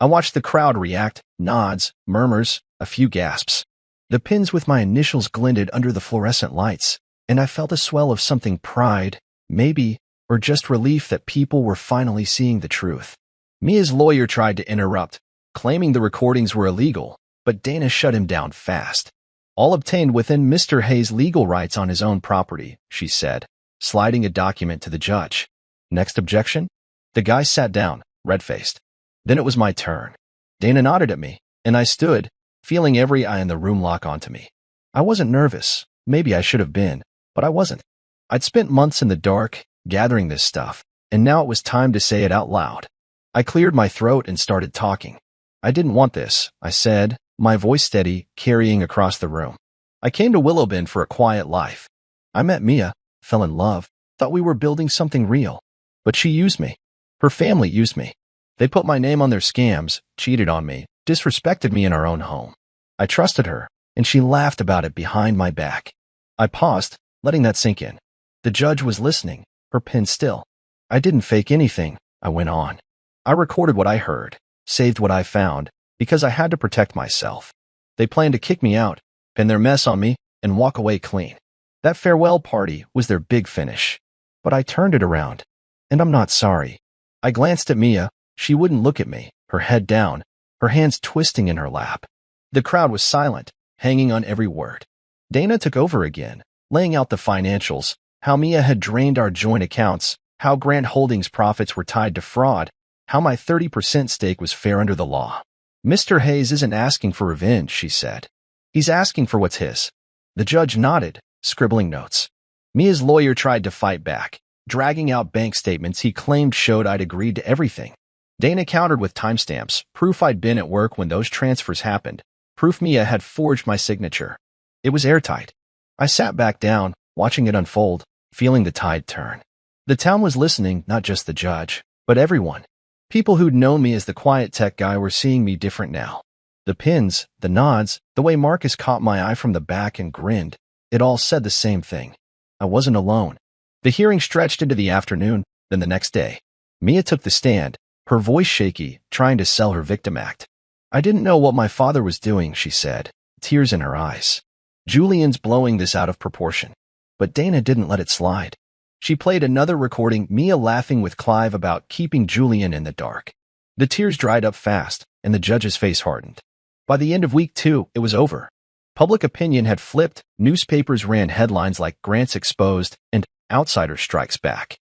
I watched the crowd react, nods, murmurs, a few gasps. The pins with my initials glinted under the fluorescent lights, and I felt a swell of something pride, maybe, or just relief that people were finally seeing the truth. Mia's lawyer tried to interrupt, claiming the recordings were illegal, but Dana shut him down fast. All obtained within Mr. Hayes' legal rights on his own property, she said, sliding a document to the judge. Next objection? The guy sat down, red-faced. Then it was my turn. Dana nodded at me, and I stood, feeling every eye in the room lock onto me. I wasn't nervous. Maybe I should have been, but I wasn't. I'd spent months in the dark, gathering this stuff, and now it was time to say it out loud. I cleared my throat and started talking. I didn't want this, I said, my voice steady, carrying across the room. I came to Willowbend for a quiet life. I met Mia, fell in love, thought we were building something real. But she used me. Her family used me. They put my name on their scams, cheated on me, disrespected me in our own home. I trusted her, and she laughed about it behind my back. I paused, letting that sink in. The judge was listening, her pen still. I didn't fake anything, I went on. I recorded what I heard, saved what I found, because I had to protect myself. They planned to kick me out, pin their mess on me, and walk away clean. That farewell party was their big finish. But I turned it around. And I'm not sorry. I glanced at Mia. She wouldn't look at me, her head down, her hands twisting in her lap. The crowd was silent, hanging on every word. Dana took over again, laying out the financials, how Mia had drained our joint accounts, how Grant Holdings' profits were tied to fraud, how my 30% stake was fair under the law. Mr. Hayes isn't asking for revenge, she said. He's asking for what's his. The judge nodded, scribbling notes. Mia's lawyer tried to fight back, dragging out bank statements he claimed showed I'd agreed to everything. Dana countered with timestamps, proof I'd been at work when those transfers happened, proof Mia had forged my signature. It was airtight. I sat back down, watching it unfold, feeling the tide turn. The town was listening, not just the judge, but everyone. People who'd known me as the quiet tech guy were seeing me different now. The pins, the nods, the way Marcus caught my eye from the back and grinned, it all said the same thing. I wasn't alone. The hearing stretched into the afternoon, then the next day. Mia took the stand, her voice shaky, trying to sell her victim act. I didn't know what my father was doing, she said, tears in her eyes. Julian's blowing this out of proportion. But Dana didn't let it slide. She played another recording, Mia laughing with Clive about keeping Julian in the dark. The tears dried up fast, and the judge's face hardened. By the end of week 2, it was over. Public opinion had flipped, newspapers ran headlines like Grant's exposed and Outsider strikes back.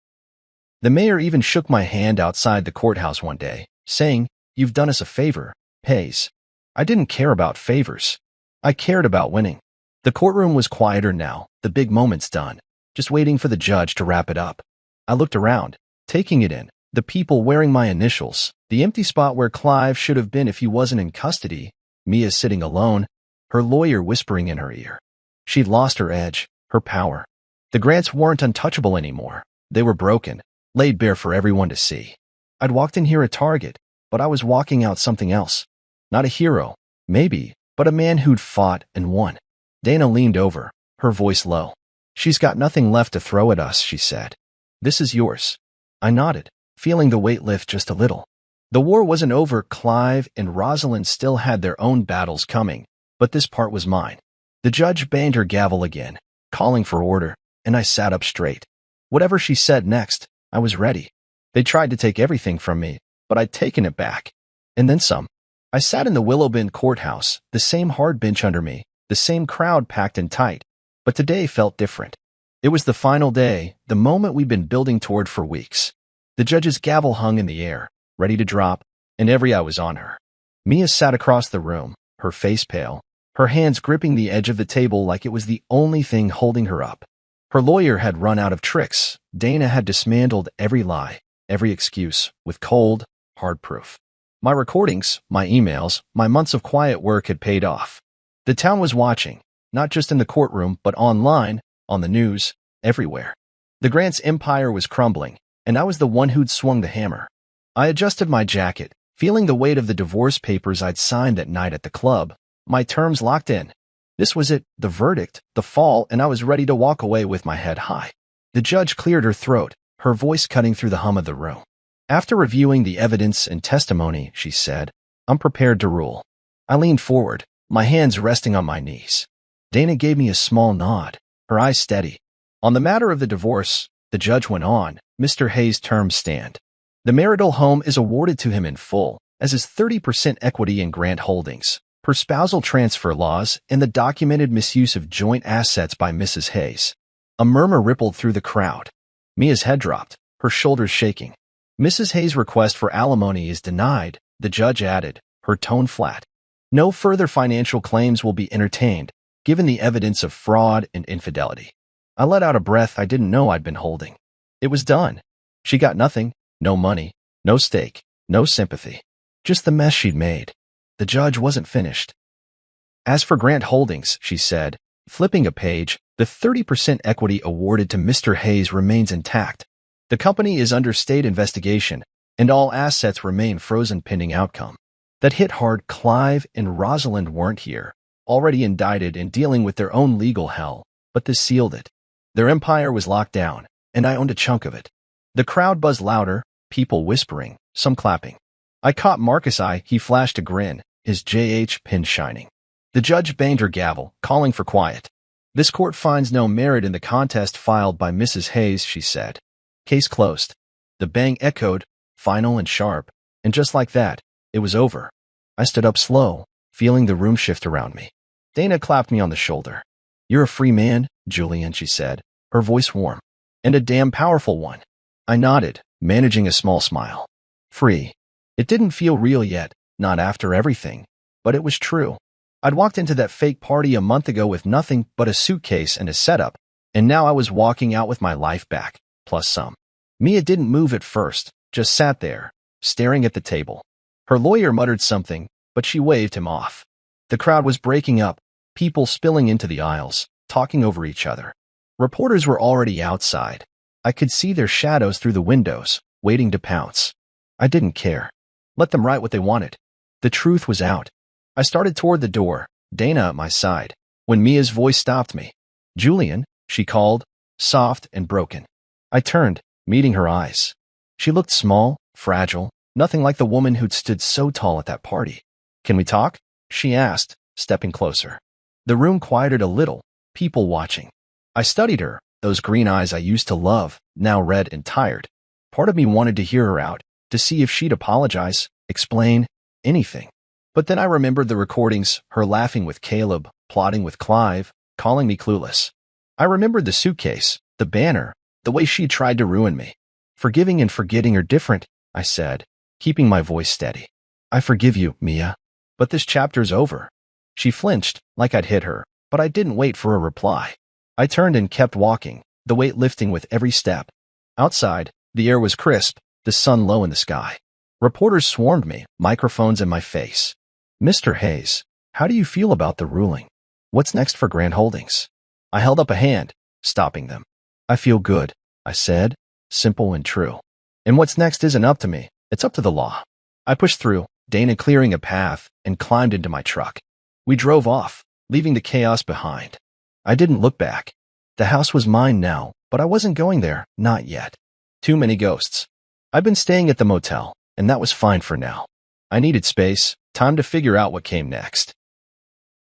The mayor even shook my hand outside the courthouse one day, saying, "You've done us a favor, Hayes." I didn't care about favors. I cared about winning. The courtroom was quieter now, the big moment's done, just waiting for the judge to wrap it up. I looked around, taking it in, the people wearing my initials, the empty spot where Clive should have been if he wasn't in custody, Mia sitting alone, her lawyer whispering in her ear. She'd lost her edge, her power. The Grants weren't untouchable anymore. They were broken, laid bare for everyone to see. I'd walked in here a target, but I was walking out something else. Not a hero, maybe, but a man who'd fought and won. Dana leaned over, her voice low. "She's got nothing left to throw at us," she said. "This is yours." I nodded, feeling the weight lift just a little. The war wasn't over. Clive and Rosalind still had their own battles coming, but this part was mine. The judge banged her gavel again, calling for order, and I sat up straight. Whatever she said next, I was ready. They tried to take everything from me, but I'd taken it back. And then some. I sat in the Willowbend courthouse, the same hard bench under me, the same crowd packed in tight. But today felt different. It was the final day, the moment we'd been building toward for weeks. The judge's gavel hung in the air, ready to drop, and every eye was on her. Mia sat across the room, her face pale, her hands gripping the edge of the table like it was the only thing holding her up. Her lawyer had run out of tricks. Dana had dismantled every lie, every excuse, with cold, hard proof. My recordings, my emails, my months of quiet work had paid off. The town was watching, not just in the courtroom, but online, on the news, everywhere. The Grants' empire was crumbling, and I was the one who'd swung the hammer. I adjusted my jacket, feeling the weight of the divorce papers I'd signed that night at the club, my terms locked in. This was it, the verdict, the fall, and I was ready to walk away with my head high. The judge cleared her throat, her voice cutting through the hum of the room. "After reviewing the evidence and testimony," she said, "I'm prepared to rule." I leaned forward, my hands resting on my knees. Dana gave me a small nod, her eyes steady. "On the matter of the divorce," the judge went on, "Mr. Hayes' terms stand. The marital home is awarded to him in full, as is 30% equity in Grant Holdings, per spousal transfer laws, and the documented misuse of joint assets by Mrs. Hayes." A murmur rippled through the crowd. Mia's head dropped, her shoulders shaking. "Mrs. Hayes' request for alimony is denied," the judge added, her tone flat. "No further financial claims will be entertained, given the evidence of fraud and infidelity." I let out a breath I didn't know I'd been holding. It was done. She got nothing, no money, no stake, No sympathy. Just the mess she'd made. The judge wasn't finished. As for Grant Holdings, she said, flipping a page, the 30% equity awarded to Mr. Hayes remains intact. The company is under state investigation, and all assets remain frozen pending outcome. That hit hard. Clive and Rosalind weren't here, already indicted and dealing with their own legal hell, but this sealed it. Their empire was locked down, and I owned a chunk of it. The crowd buzzed louder, people whispering, some clapping. I caught Marcus' eye. He flashed a grin, his JH pin shining. The judge banged her gavel, calling for quiet. This court finds no merit in the contest filed by Mrs. Hayes, she said. Case closed. The bang echoed, final and sharp, and just like that, it was over. I stood up slow, feeling the room shift around me. Dana clapped me on the shoulder. You're a free man, Julian, she said, her voice warm. And a damn powerful one. I nodded, managing a small smile. Free. It didn't feel real yet, not after everything, but it was true. I'd walked into that fake party a month ago with nothing but a suitcase and a setup, and now I was walking out with my life back, plus some. Mia didn't move at first, just sat there, staring at the table. Her lawyer muttered something, but she waved him off. The crowd was breaking up, people spilling into the aisles, talking over each other. Reporters were already outside. I could see their shadows through the windows, waiting to pounce. I didn't care. Let them write what they wanted. The truth was out. I started toward the door, Dana at my side, when Mia's voice stopped me. Julian, she called, soft and broken. I turned, meeting her eyes. She looked small, fragile, nothing like the woman who'd stood so tall at that party. Can we talk? She asked, stepping closer. The room quieted a little, people watching. I studied her, those green eyes I used to love, now red and tired. Part of me wanted to hear her out, to see if she'd apologize, explain, anything. But then I remembered the recordings, her laughing with Caleb, plotting with Clive, calling me clueless. I remembered the suitcase, the banner, the way she tried to ruin me. Forgiving and forgetting are different, I said, keeping my voice steady. I forgive you, Mia. But this chapter's over. She flinched, like I'd hit her, but I didn't wait for a reply. I turned and kept walking, the weight lifting with every step. Outside, the air was crisp, the sun low in the sky. Reporters swarmed me, microphones in my face. Mr. Hayes, how do you feel about the ruling? What's next for Grant Holdings? I held up a hand, stopping them. I feel good, I said, simple and true. And what's next isn't up to me, it's up to the law. I pushed through, Dana clearing a path, and climbed into my truck. We drove off, leaving the chaos behind. I didn't look back. The house was mine now, but I wasn't going there, not yet. Too many ghosts. I'd been staying at the motel, and that was fine for now. I needed space, time to figure out what came next.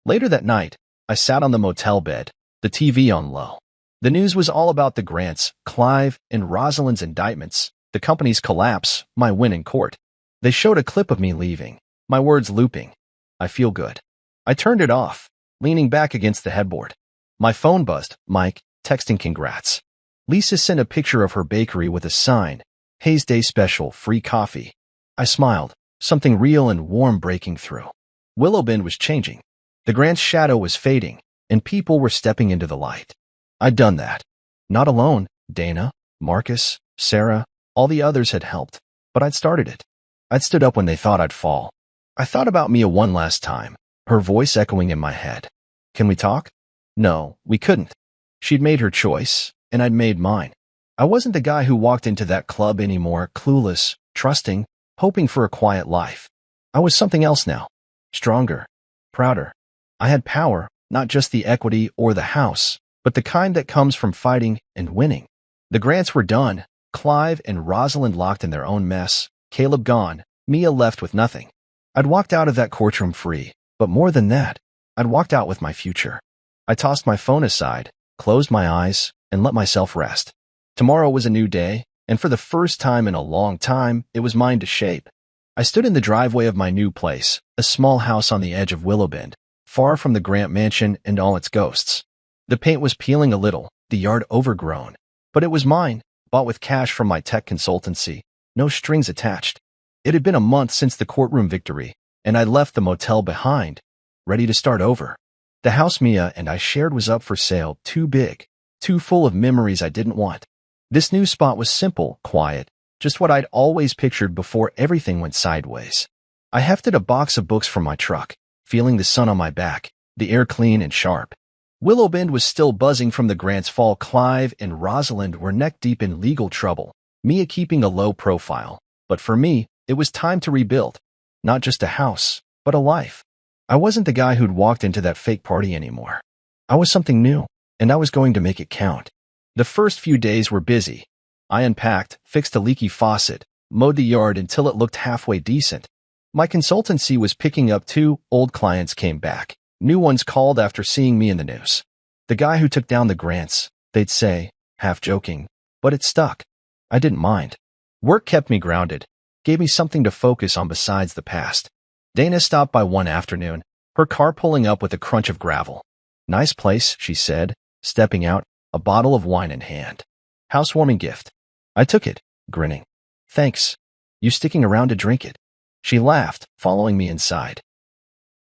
Later that night, I sat on the motel bed, the TV on low. The news was all about the Grants, Clive, and Rosalind's indictments, the company's collapse, my win in court. They showed a clip of me leaving, my words looping. I feel good. I turned it off, leaning back against the headboard. My phone buzzed, Mike, texting congrats. Lisa sent a picture of her bakery with a sign, Hayes Day Special, free coffee. I smiled, something real and warm breaking through. Willowbend was changing. The Grant's shadow was fading, and people were stepping into the light. I'd done that. Not alone. Dana, Marcus, Sarah, all the others had helped, but I'd started it. I'd stood up when they thought I'd fall. I thought about Mia one last time, her voice echoing in my head. Can we talk? No, we couldn't. She'd made her choice, and I'd made mine. I wasn't the guy who walked into that club anymore, clueless, trusting, hoping for a quiet life. I was something else now. Stronger. Prouder. I had power, not just the equity or the house, but the kind that comes from fighting and winning. The Grants were done, Clive and Rosalind locked in their own mess, Caleb gone, Mia left with nothing. I'd walked out of that courtroom free, but more than that, I'd walked out with my future. I tossed my phone aside, closed my eyes, and let myself rest. Tomorrow was a new day, and for the first time in a long time, it was mine to shape. I stood in the driveway of my new place, a small house on the edge of Willowbend, far from the Grant mansion and all its ghosts. The paint was peeling a little, the yard overgrown, but it was mine, bought with cash from my tech consultancy, no strings attached. It had been a month since the courtroom victory, and I left the motel behind, ready to start over. The house Mia and I shared was up for sale, too big, too full of memories I didn't want. This new spot was simple, quiet, just what I'd always pictured before everything went sideways. I hefted a box of books from my truck, feeling the sun on my back, the air clean and sharp. Willowbend was still buzzing from the grants fall. Clive and Rosalind were neck-deep in legal trouble, Mia keeping a low profile. But for me, it was time to rebuild. Not just a house, but a life. I wasn't the guy who'd walked into that fake party anymore. I was something new, and I was going to make it count. The first few days were busy. I unpacked, fixed a leaky faucet, mowed the yard until it looked halfway decent. My consultancy was picking up too. Old clients came back. New ones called after seeing me in the news. The guy who took down the grants, they'd say, half joking, but it stuck. I didn't mind. Work kept me grounded, gave me something to focus on besides the past. Dana stopped by one afternoon, her car pulling up with a crunch of gravel. "Nice place," she said, stepping out, a bottle of wine in hand. "Housewarming gift." I took it, grinning. "Thanks. You sticking around to drink it?" She laughed, following me inside.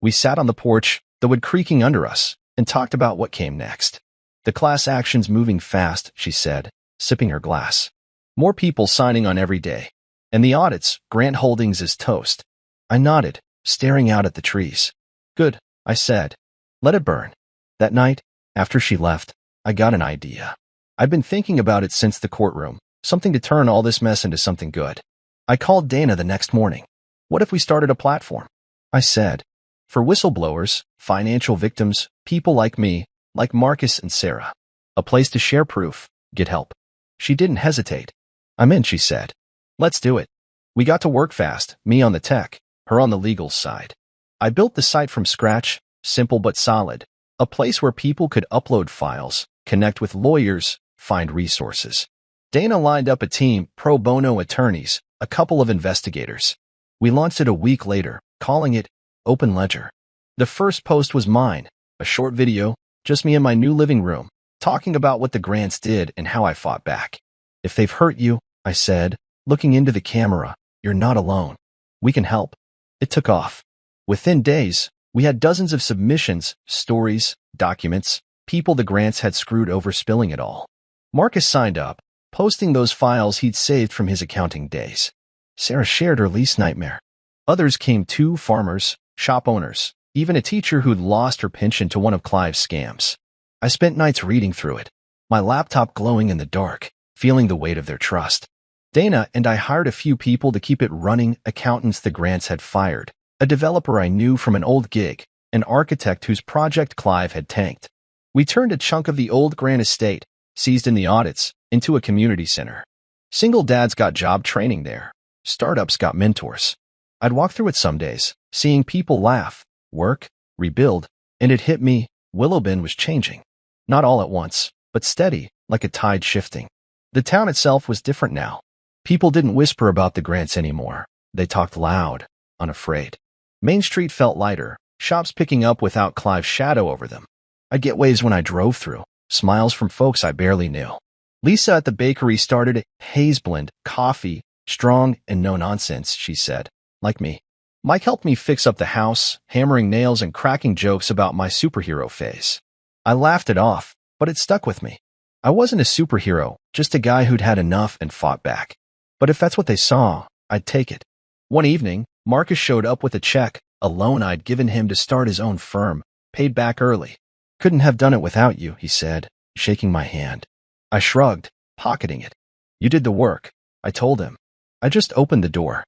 We sat on the porch, the wood creaking under us, and talked about what came next. "The class action's moving fast," she said, sipping her glass. "More people signing on every day. And the audits, Grant Holdings is toast." I nodded, staring out at the trees. "Good," I said. "Let it burn." That night, after she left, I got an idea. I'd been thinking about it since the courtroom, something to turn all this mess into something good. I called Dana the next morning. "What if we started a platform?" I said. "For whistleblowers, financial victims, people like me, like Marcus and Sarah. A place to share proof, get help." She didn't hesitate. "I'm in," she said. "Let's do it." We got to work fast, me on the tech, her on the legal side. I built the site from scratch, simple but solid, a place where people could upload files, connect with lawyers, find resources. Dana lined up a team, pro bono attorneys, a couple of investigators. We launched it a week later, calling it Open Ledger. The first post was mine, a short video, just me in my new living room, talking about what the grants did and how I fought back. "If they've hurt you," I said, looking into the camera, "you're not alone. We can help." It took off. Within days, we had dozens of submissions, stories, documents, people the grants had screwed over spilling it all. Marcus signed up, posting those files he'd saved from his accounting days. Sarah shared her lease nightmare. Others came too, farmers, shop owners, even a teacher who'd lost her pension to one of Clive's scams. I spent nights reading through it, my laptop glowing in the dark, feeling the weight of their trust. Dana and I hired a few people to keep it running, accountants the grants had fired, a developer I knew from an old gig, an architect whose project Clive had tanked. We turned a chunk of the old grant estate, seized in the audits, into a community center. Single dads got job training there. Startups got mentors. I'd walk through it some days, seeing people laugh, work, rebuild, and it hit me, Willowbend was changing. Not all at once, but steady, like a tide shifting. The town itself was different now. People didn't whisper about the grants anymore. They talked loud, unafraid. Main Street felt lighter, shops picking up without Clive's shadow over them. I'd get waves when I drove through, smiles from folks I barely knew. Lisa at the bakery started Haze Blend, coffee, strong and no nonsense, she said, like me. Mike helped me fix up the house, hammering nails and cracking jokes about my superhero phase. I laughed it off, but it stuck with me. I wasn't a superhero, just a guy who'd had enough and fought back. But if that's what they saw, I'd take it. One evening, Marcus showed up with a check, a loan I'd given him to start his own firm, paid back early. "Couldn't have done it without you," he said, shaking my hand. I shrugged, pocketing it. "You did the work," I told him. "I just opened the door."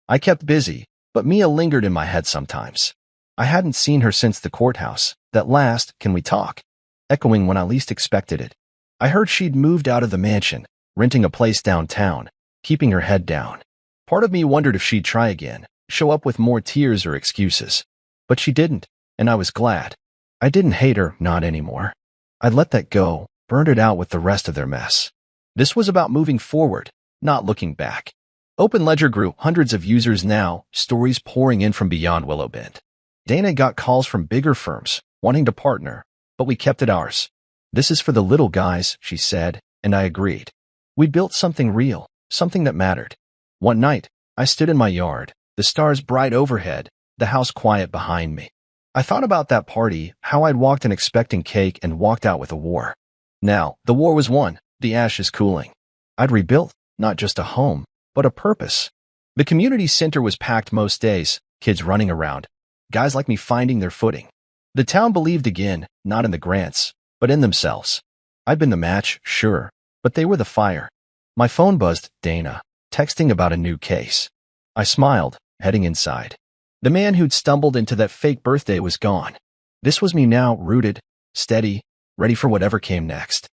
I kept busy, but Mia lingered in my head sometimes. I hadn't seen her since the courthouse, that last "Can we talk?" echoing when I least expected it. I heard she'd moved out of the mansion, renting a place downtown, keeping her head down. Part of me wondered if she'd try again, show up with more tears or excuses. But she didn't, and I was glad. I didn't hate her, not anymore. I'd let that go, burned it out with the rest of their mess. This was about moving forward, not looking back. Open Ledger grew, hundreds of users now, stories pouring in from beyond Willowbend. Dana got calls from bigger firms, wanting to partner, but we kept it ours. "This is for the little guys," she said, and I agreed. We built something real, something that mattered. One night, I stood in my yard, the stars bright overhead, the house quiet behind me. I thought about that party, how I'd walked in expecting cake and walked out with a war. Now, the war was won, the ashes cooling. I'd rebuilt, not just a home, but a purpose. The community center was packed most days, kids running around, guys like me finding their footing. The town believed again, not in the grants, but in themselves. I'd been the match, sure, but they were the fire. My phone buzzed, Dana, texting about a new case. I smiled, heading inside. The man who'd stumbled into that fake birthday was gone. This was me now, rooted, steady, ready for whatever came next.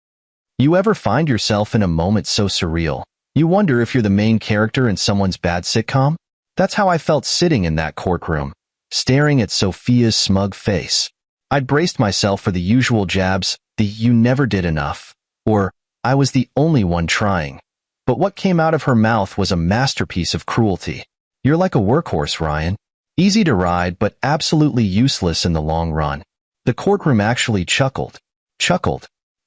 You ever find yourself in a moment so surreal, you wonder if you're the main character in someone's bad sitcom? That's how I felt sitting in that courtroom, staring at Sophia's smug face. I'd braced myself for the usual jabs, the "you never did enough," or "I was the only one trying." But what came out of her mouth was a masterpiece of cruelty. "You're like a workhorse, Ryan. Easy to ride, but absolutely useless in the long run." The courtroom actually chuckled.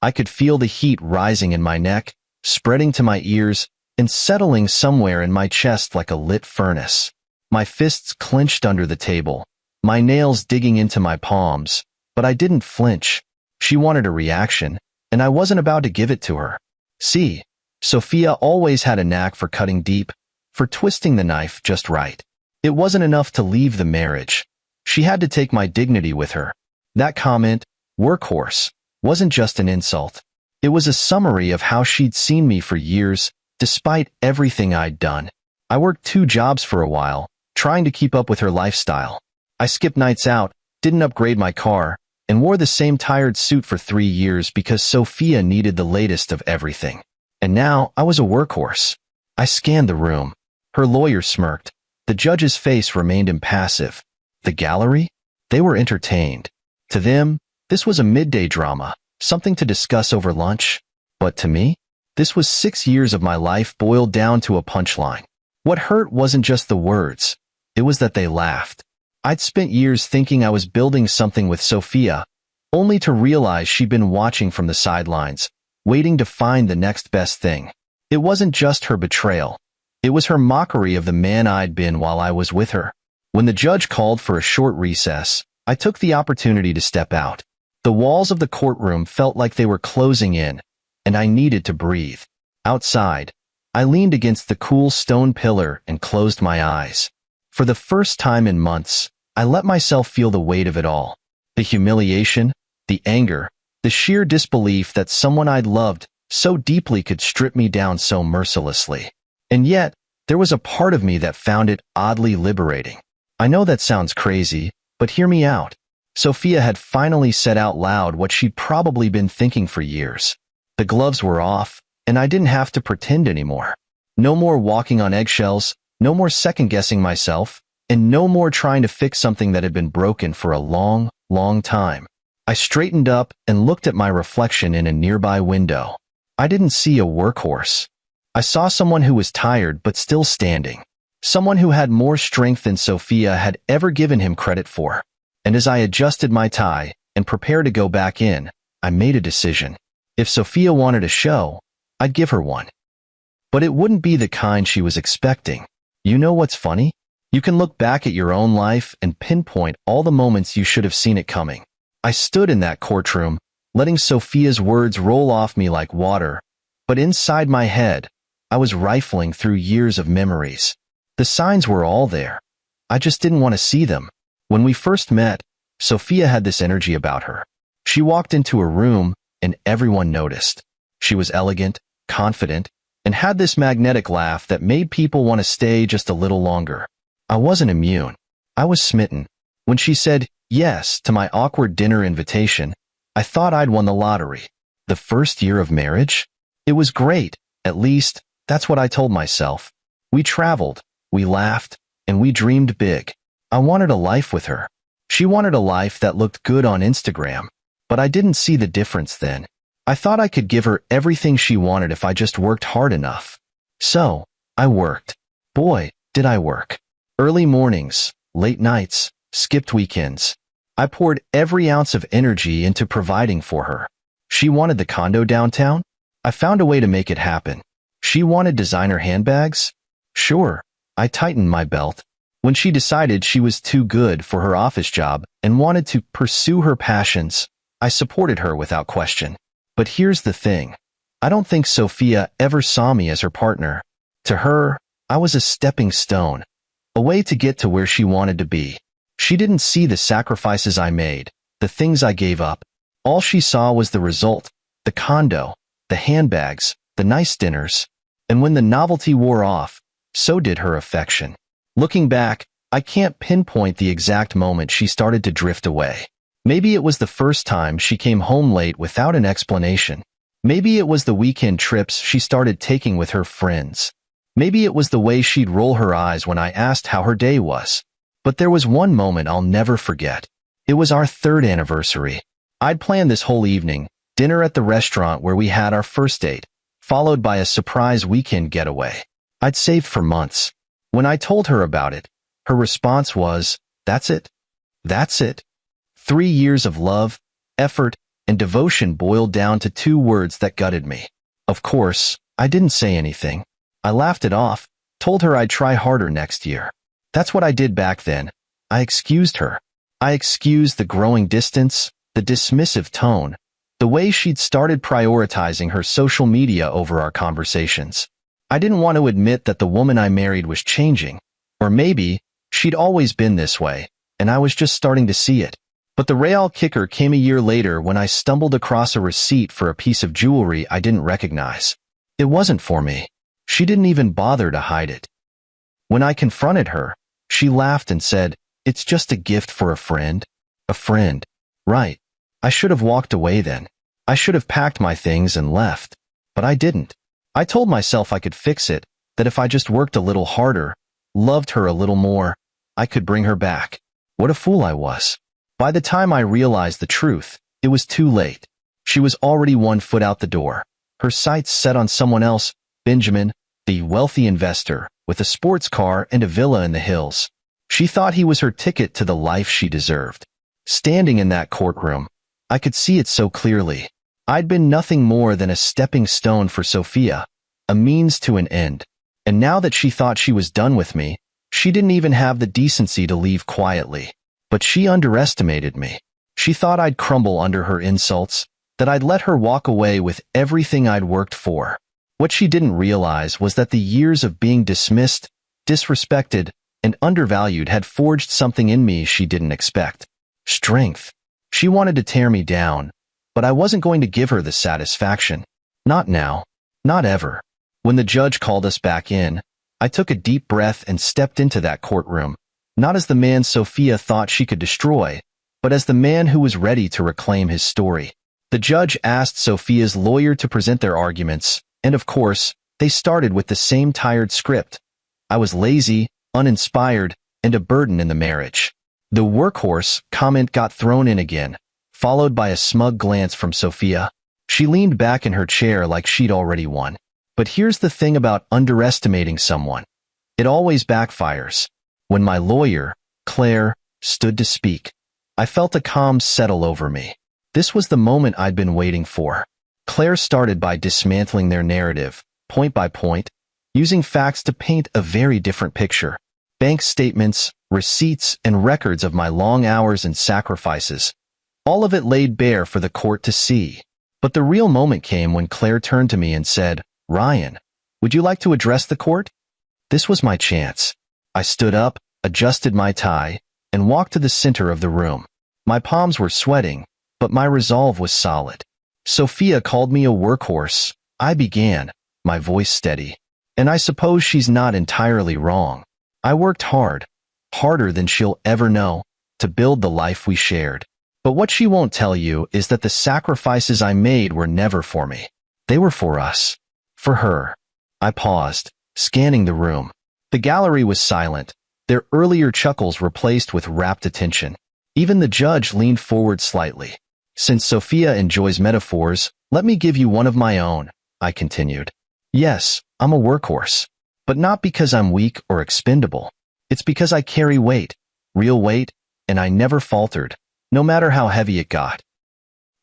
I could feel the heat rising in my neck, spreading to my ears, and settling somewhere in my chest like a lit furnace. My fists clenched under the table, my nails digging into my palms, but I didn't flinch. She wanted a reaction, and I wasn't about to give it to her. See, Sophia always had a knack for cutting deep, for twisting the knife just right. It wasn't enough to leave the marriage. She had to take my dignity with her. That comment, workhorse, wasn't just an insult. It was a summary of how she'd seen me for years, despite everything I'd done. I worked 2 jobs for a while, trying to keep up with her lifestyle. I skipped nights out, didn't upgrade my car, and wore the same tired suit for 3 years because Sophia needed the latest of everything. And now I was a workhorse. I scanned the room. Her lawyer smirked. The judge's face remained impassive. The gallery? They were entertained. To them, this was a midday drama, something to discuss over lunch. But to me, this was 6 years of my life boiled down to a punchline. What hurt wasn't just the words. It was that they laughed. I'd spent years thinking I was building something with Sophia, only to realize she'd been watching from the sidelines, waiting to find the next best thing. It wasn't just her betrayal. It was her mockery of the man I'd been while I was with her. When the judge called for a short recess, I took the opportunity to step out. The walls of the courtroom felt like they were closing in, and I needed to breathe. Outside, I leaned against the cool stone pillar and closed my eyes. For the first time in months, I let myself feel the weight of it all. The humiliation, the anger, the sheer disbelief that someone I'd loved so deeply could strip me down so mercilessly. And yet, there was a part of me that found it oddly liberating. I know that sounds crazy, but hear me out. Sophia had finally said out loud what she'd probably been thinking for years. The gloves were off, and I didn't have to pretend anymore. No more walking on eggshells, no more second-guessing myself, and no more trying to fix something that had been broken for a long, long time. I straightened up and looked at my reflection in a nearby window. I didn't see a workhorse. I saw someone who was tired but still standing. Someone who had more strength than Sophia had ever given him credit for. And as I adjusted my tie and prepared to go back in, I made a decision. If Sophia wanted a show, I'd give her one. But it wouldn't be the kind she was expecting. You know what's funny? You can look back at your own life and pinpoint all the moments you should have seen it coming. I stood in that courtroom, letting Sophia's words roll off me like water, but inside my head, I was rifling through years of memories. The signs were all there. I just didn't want to see them. When we first met, Sophia had this energy about her. She walked into a room, and everyone noticed. She was elegant, confident, and had this magnetic laugh that made people want to stay just a little longer. I wasn't immune. I was smitten. When she said yes to my awkward dinner invitation, I thought I'd won the lottery. The first year of marriage? It was great, at least, that's what I told myself. We traveled, we laughed, and we dreamed big. I wanted a life with her. She wanted a life that looked good on Instagram, but I didn't see the difference then. I thought I could give her everything she wanted if I just worked hard enough. So, I worked. Boy, did I work. Early mornings, late nights, skipped weekends. I poured every ounce of energy into providing for her. She wanted the condo downtown? I found a way to make it happen. She wanted designer handbags? Sure, I tightened my belt. When she decided she was too good for her office job and wanted to pursue her passions, I supported her without question. But here's the thing. I don't think Sophia ever saw me as her partner. To her, I was a stepping stone, a way to get to where she wanted to be. She didn't see the sacrifices I made, the things I gave up. All she saw was the result, the condo, the handbags, the nice dinners. And when the novelty wore off, so did her affection. Looking back, I can't pinpoint the exact moment she started to drift away. Maybe it was the first time she came home late without an explanation. Maybe it was the weekend trips she started taking with her friends. Maybe it was the way she'd roll her eyes when I asked how her day was. But there was one moment I'll never forget. It was our 3rd anniversary. I'd planned this whole evening, dinner at the restaurant where we had our first date, followed by a surprise weekend getaway. I'd saved for months. When I told her about it, her response was, "That's it? That's it?" 3 years of love, effort, and devotion boiled down to 2 words that gutted me. Of course, I didn't say anything. I laughed it off, told her I'd try harder next year. That's what I did back then. I excused her. I excused the growing distance, the dismissive tone, the way she'd started prioritizing her social media over our conversations. I didn't want to admit that the woman I married was changing. Or maybe, she'd always been this way, and I was just starting to see it. But the real kicker came a year later when I stumbled across a receipt for a piece of jewelry I didn't recognize. It wasn't for me. She didn't even bother to hide it. When I confronted her, she laughed and said, "It's just a gift for a friend." A friend. Right. I should have walked away then. I should have packed my things and left. But I didn't. I told myself I could fix it, that if I just worked a little harder, loved her a little more, I could bring her back. What a fool I was. By the time I realized the truth, it was too late. She was already 1 foot out the door. Her sights set on someone else, Benjamin, the wealthy investor, with a sports car and a villa in the hills. She thought he was her ticket to the life she deserved. Standing in that courtroom, I could see it so clearly. I'd been nothing more than a stepping stone for Sophia, a means to an end. And now that she thought she was done with me, she didn't even have the decency to leave quietly. But she underestimated me. She thought I'd crumble under her insults, that I'd let her walk away with everything I'd worked for. What she didn't realize was that the years of being dismissed, disrespected, and undervalued had forged something in me she didn't expect. Strength. She wanted to tear me down, but I wasn't going to give her the satisfaction. Not now. Not ever. When the judge called us back in, I took a deep breath and stepped into that courtroom, not as the man Sophia thought she could destroy, but as the man who was ready to reclaim his story. The judge asked Sophia's lawyer to present their arguments, and of course, they started with the same tired script. I was lazy, uninspired, and a burden in the marriage. The workhorse comment got thrown in again, followed by a smug glance from Sophia. She leaned back in her chair like she'd already won. But here's the thing about underestimating someone. It always backfires. When my lawyer, Claire, stood to speak, I felt a calm settle over me. This was the moment I'd been waiting for. Claire started by dismantling their narrative, point by point, using facts to paint a very different picture. Bank statements, receipts, and records of my long hours and sacrifices. All of it laid bare for the court to see. But the real moment came when Claire turned to me and said, "Ryan, would you like to address the court?" This was my chance. I stood up, adjusted my tie, and walked to the center of the room. My palms were sweating, but my resolve was solid. Sophia called me a workhorse. I began, my voice steady. And I suppose she's not entirely wrong. I worked hard, harder than she'll ever know, to build the life we shared. But what she won't tell you is that the sacrifices I made were never for me. They were for us. For her. I paused, scanning the room. The gallery was silent, their earlier chuckles replaced with rapt attention. Even the judge leaned forward slightly. "Since Sophia enjoys metaphors, let me give you one of my own," I continued. "Yes, I'm a workhorse. But not because I'm weak or expendable. It's because I carry weight, real weight, and I never faltered, no matter how heavy it got."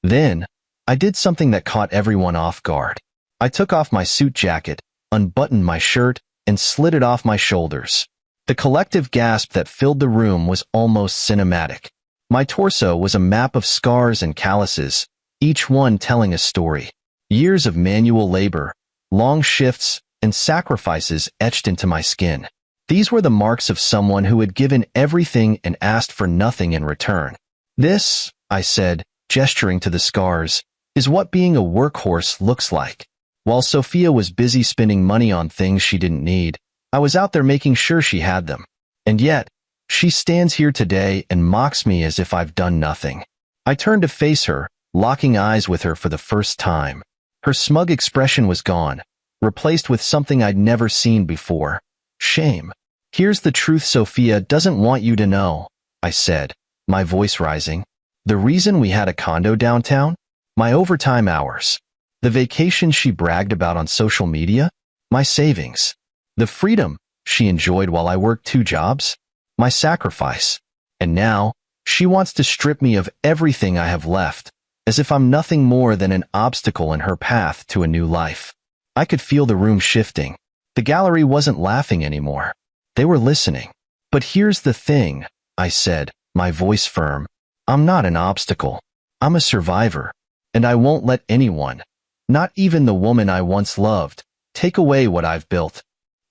Then, I did something that caught everyone off guard. I took off my suit jacket, unbuttoned my shirt, and slid it off my shoulders. The collective gasp that filled the room was almost cinematic. My torso was a map of scars and calluses, each one telling a story. Years of manual labor, long shifts, and sacrifices etched into my skin. These were the marks of someone who had given everything and asked for nothing in return. This, I said, gesturing to the scars, is what being a workhorse looks like. While Sophia was busy spending money on things she didn't need, I was out there making sure she had them. And yet, she stands here today and mocks me as if I've done nothing. I turned to face her, locking eyes with her for the first time. Her smug expression was gone, replaced with something I'd never seen before: shame. Here's the truth Sophia doesn't want you to know, I said, my voice rising. The reason we had a condo downtown? My overtime hours. The vacation she bragged about on social media? My savings. The freedom she enjoyed while I worked 2 jobs? My sacrifice. And now, she wants to strip me of everything I have left, as if I'm nothing more than an obstacle in her path to a new life. I could feel the room shifting. The gallery wasn't laughing anymore. They were listening. But here's the thing, I said, my voice firm. I'm not an obstacle. I'm a survivor. And I won't let anyone, not even the woman I once loved, take away what I've built.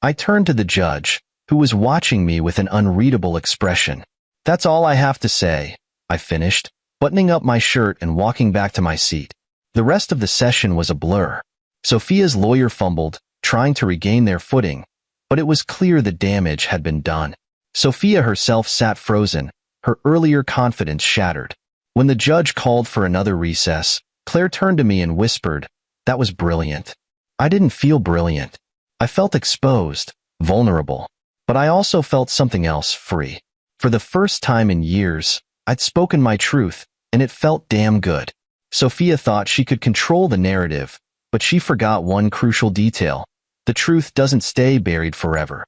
I turned to the judge, who was watching me with an unreadable expression. That's all I have to say, I finished, buttoning up my shirt and walking back to my seat. The rest of the session was a blur. Sophia's lawyer fumbled, trying to regain their footing, but it was clear the damage had been done. Sophia herself sat frozen, her earlier confidence shattered. When the judge called for another recess, Claire turned to me and whispered, "That was brilliant." I didn't feel brilliant. I felt exposed, vulnerable. But I also felt something else: free. For the first time in years, I'd spoken my truth, and it felt damn good. Sophia thought she could control the narrative, but she forgot one crucial detail. The truth doesn't stay buried forever.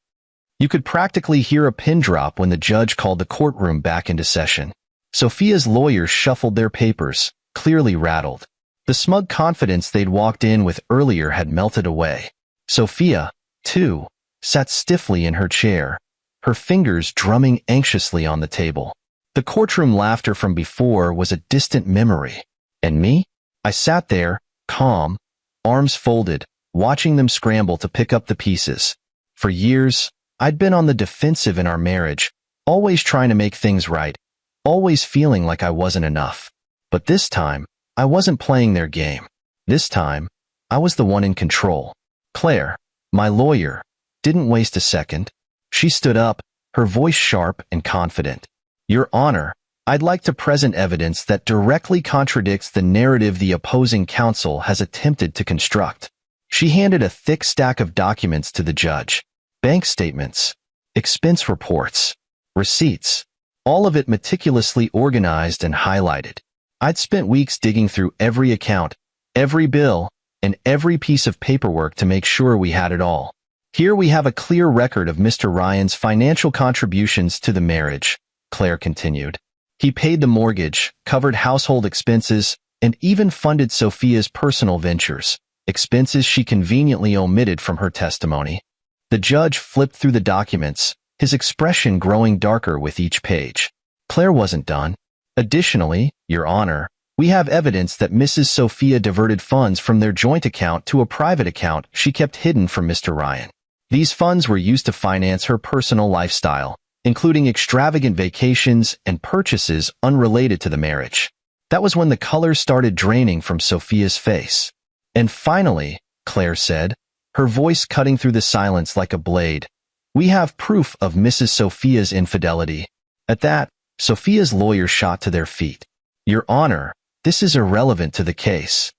You could practically hear a pin drop when the judge called the courtroom back into session. Sophia's lawyers shuffled their papers, clearly rattled. The smug confidence they'd walked in with earlier had melted away. Sophia, too, sat stiffly in her chair, her fingers drumming anxiously on the table. The courtroom laughter from before was a distant memory. And me? I sat there, calm, arms folded, watching them scramble to pick up the pieces. For years, I'd been on the defensive in our marriage, always trying to make things right, always feeling like I wasn't enough. But this time, I wasn't playing their game. This time, I was the one in control. Claire, my lawyer, didn't waste a second. She stood up, her voice sharp and confident. "Your Honor, I'd like to present evidence that directly contradicts the narrative the opposing counsel has attempted to construct." She handed a thick stack of documents to the judge. Bank statements, expense reports, receipts, all of it meticulously organized and highlighted. I'd spent weeks digging through every account, every bill, and every piece of paperwork to make sure we had it all. "Here we have a clear record of Mr. Ryan's financial contributions to the marriage," Claire continued. "He paid the mortgage, covered household expenses, and even funded Sophia's personal ventures, expenses she conveniently omitted from her testimony." The judge flipped through the documents, his expression growing darker with each page. Claire wasn't done. "Additionally, Your Honor, we have evidence that Mrs. Sophia diverted funds from their joint account to a private account she kept hidden from Mr. Ryan. These funds were used to finance her personal lifestyle, including extravagant vacations and purchases unrelated to the marriage." That was when the color started draining from Sophia's face. "And finally," Claire said, her voice cutting through the silence like a blade, "we have proof of Mrs. Sophia's infidelity." At that, Sophia's lawyers shot to their feet. "Your Honor, this is irrelevant to the case."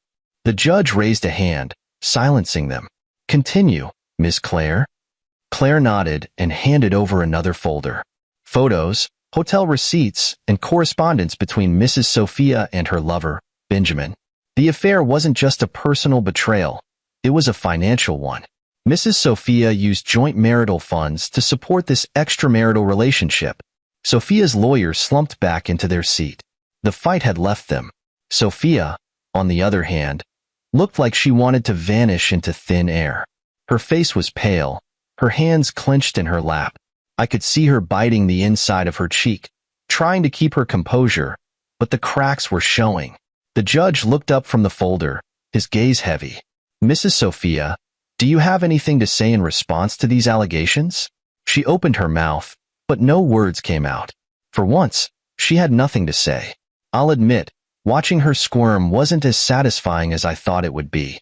The judge raised a hand, silencing them. "Continue, Ms. Claire." Claire nodded and handed over another folder. Photos, hotel receipts, and correspondence between Mrs. Sophia and her lover, Benjamin. The affair wasn't just a personal betrayal. It was a financial one. Mrs. Sophia used joint marital funds to support this extramarital relationship. Sophia's lawyers slumped back into their seat. The fight had left them. Sophia, on the other hand, looked like she wanted to vanish into thin air. Her face was pale, her hands clenched in her lap. I could see her biting the inside of her cheek, trying to keep her composure, but the cracks were showing. The judge looked up from the folder, his gaze heavy. "Mrs. Sophia, Do you have anything to say in response to these allegations? She opened her mouth, but no words came out. For once, she had nothing to say. I'll admit, watching her squirm wasn't as satisfying as I thought it would be.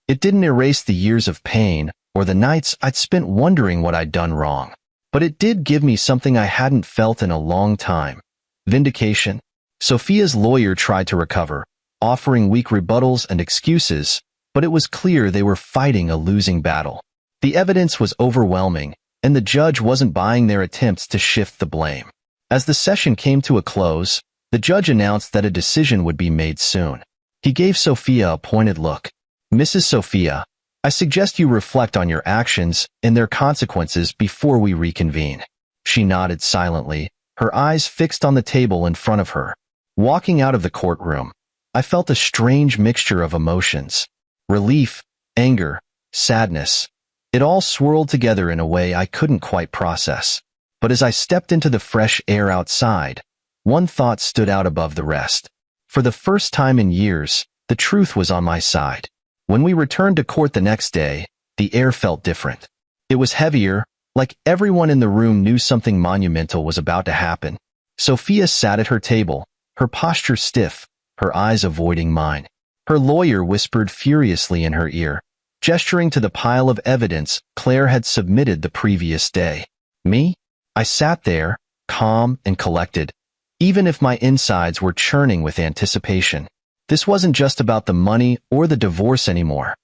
It didn't erase the years of pain or the nights I'd spent wondering what I'd done wrong. But it did give me something I hadn't felt in a long time. Vindication. Sophia's lawyer tried to recover, offering weak rebuttals and excuses, but it was clear they were fighting a losing battle. The evidence was overwhelming, and the judge wasn't buying their attempts to shift the blame. As the session came to a close, the judge announced that a decision would be made soon. He gave Sophia a pointed look. Mrs. Sophia, I suggest you reflect on your actions and their consequences before we reconvene. She nodded silently, her eyes fixed on the table in front of her. Walking out of the courtroom, I felt a strange mixture of emotions. Relief, anger, sadness. It all swirled together in a way I couldn't quite process. But as I stepped into the fresh air outside, one thought stood out above the rest. For the first time in years, the truth was on my side. When we returned to court the next day, the air felt different. It was heavier, like everyone in the room knew something monumental was about to happen. Sophia sat at her table, her posture stiff, her eyes avoiding mine. Her lawyer whispered furiously in her ear, gesturing to the pile of evidence Claire had submitted the previous day. Me? I sat there, calm and collected, even if my insides were churning with anticipation. This wasn't just about the money or the divorce anymore.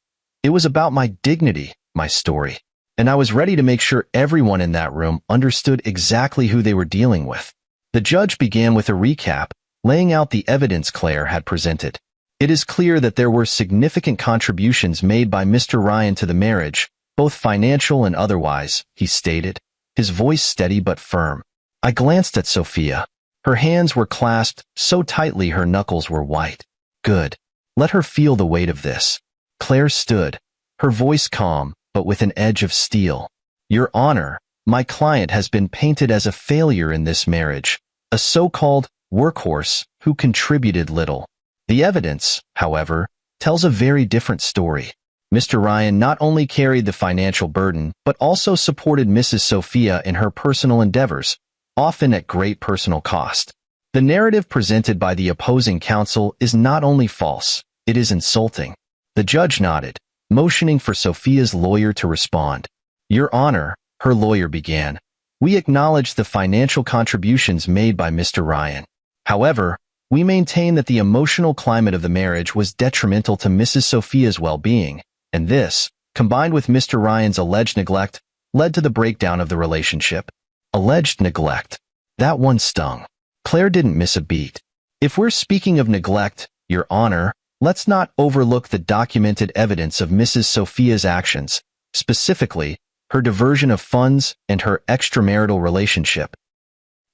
It was about my dignity, my story. And I was ready to make sure everyone in that room understood exactly who they were dealing with. The judge began with a recap, laying out the evidence Claire had presented. It is clear that there were significant contributions made by Mr. Ryan to the marriage, both financial and otherwise, he stated, his voice steady but firm. I glanced at Sophia. Her hands were clasped so tightly her knuckles were white. Good. Let her feel the weight of this. Claire stood, her voice calm, but with an edge of steel. Your Honor, my client has been painted as a failure in this marriage, a so-called workhorse who contributed little. The evidence, however, tells a very different story. Mr. Ryan not only carried the financial burden, but also supported Mrs. Sophia in her personal endeavors, often at great personal cost. The narrative presented by the opposing counsel is not only false, it is insulting. The judge nodded, motioning for Sophia's lawyer to respond. Your Honor, her lawyer began, we acknowledge the financial contributions made by Mr. Ryan. However, we maintain that the emotional climate of the marriage was detrimental to Mrs. Sophia's well-being, and this, combined with Mr. Ryan's alleged neglect, led to the breakdown of the relationship. Alleged neglect. That one stung. Claire didn't miss a beat. If we're speaking of neglect, Your Honor, let's not overlook the documented evidence of Mrs. Sophia's actions, specifically, her diversion of funds and her extramarital relationship.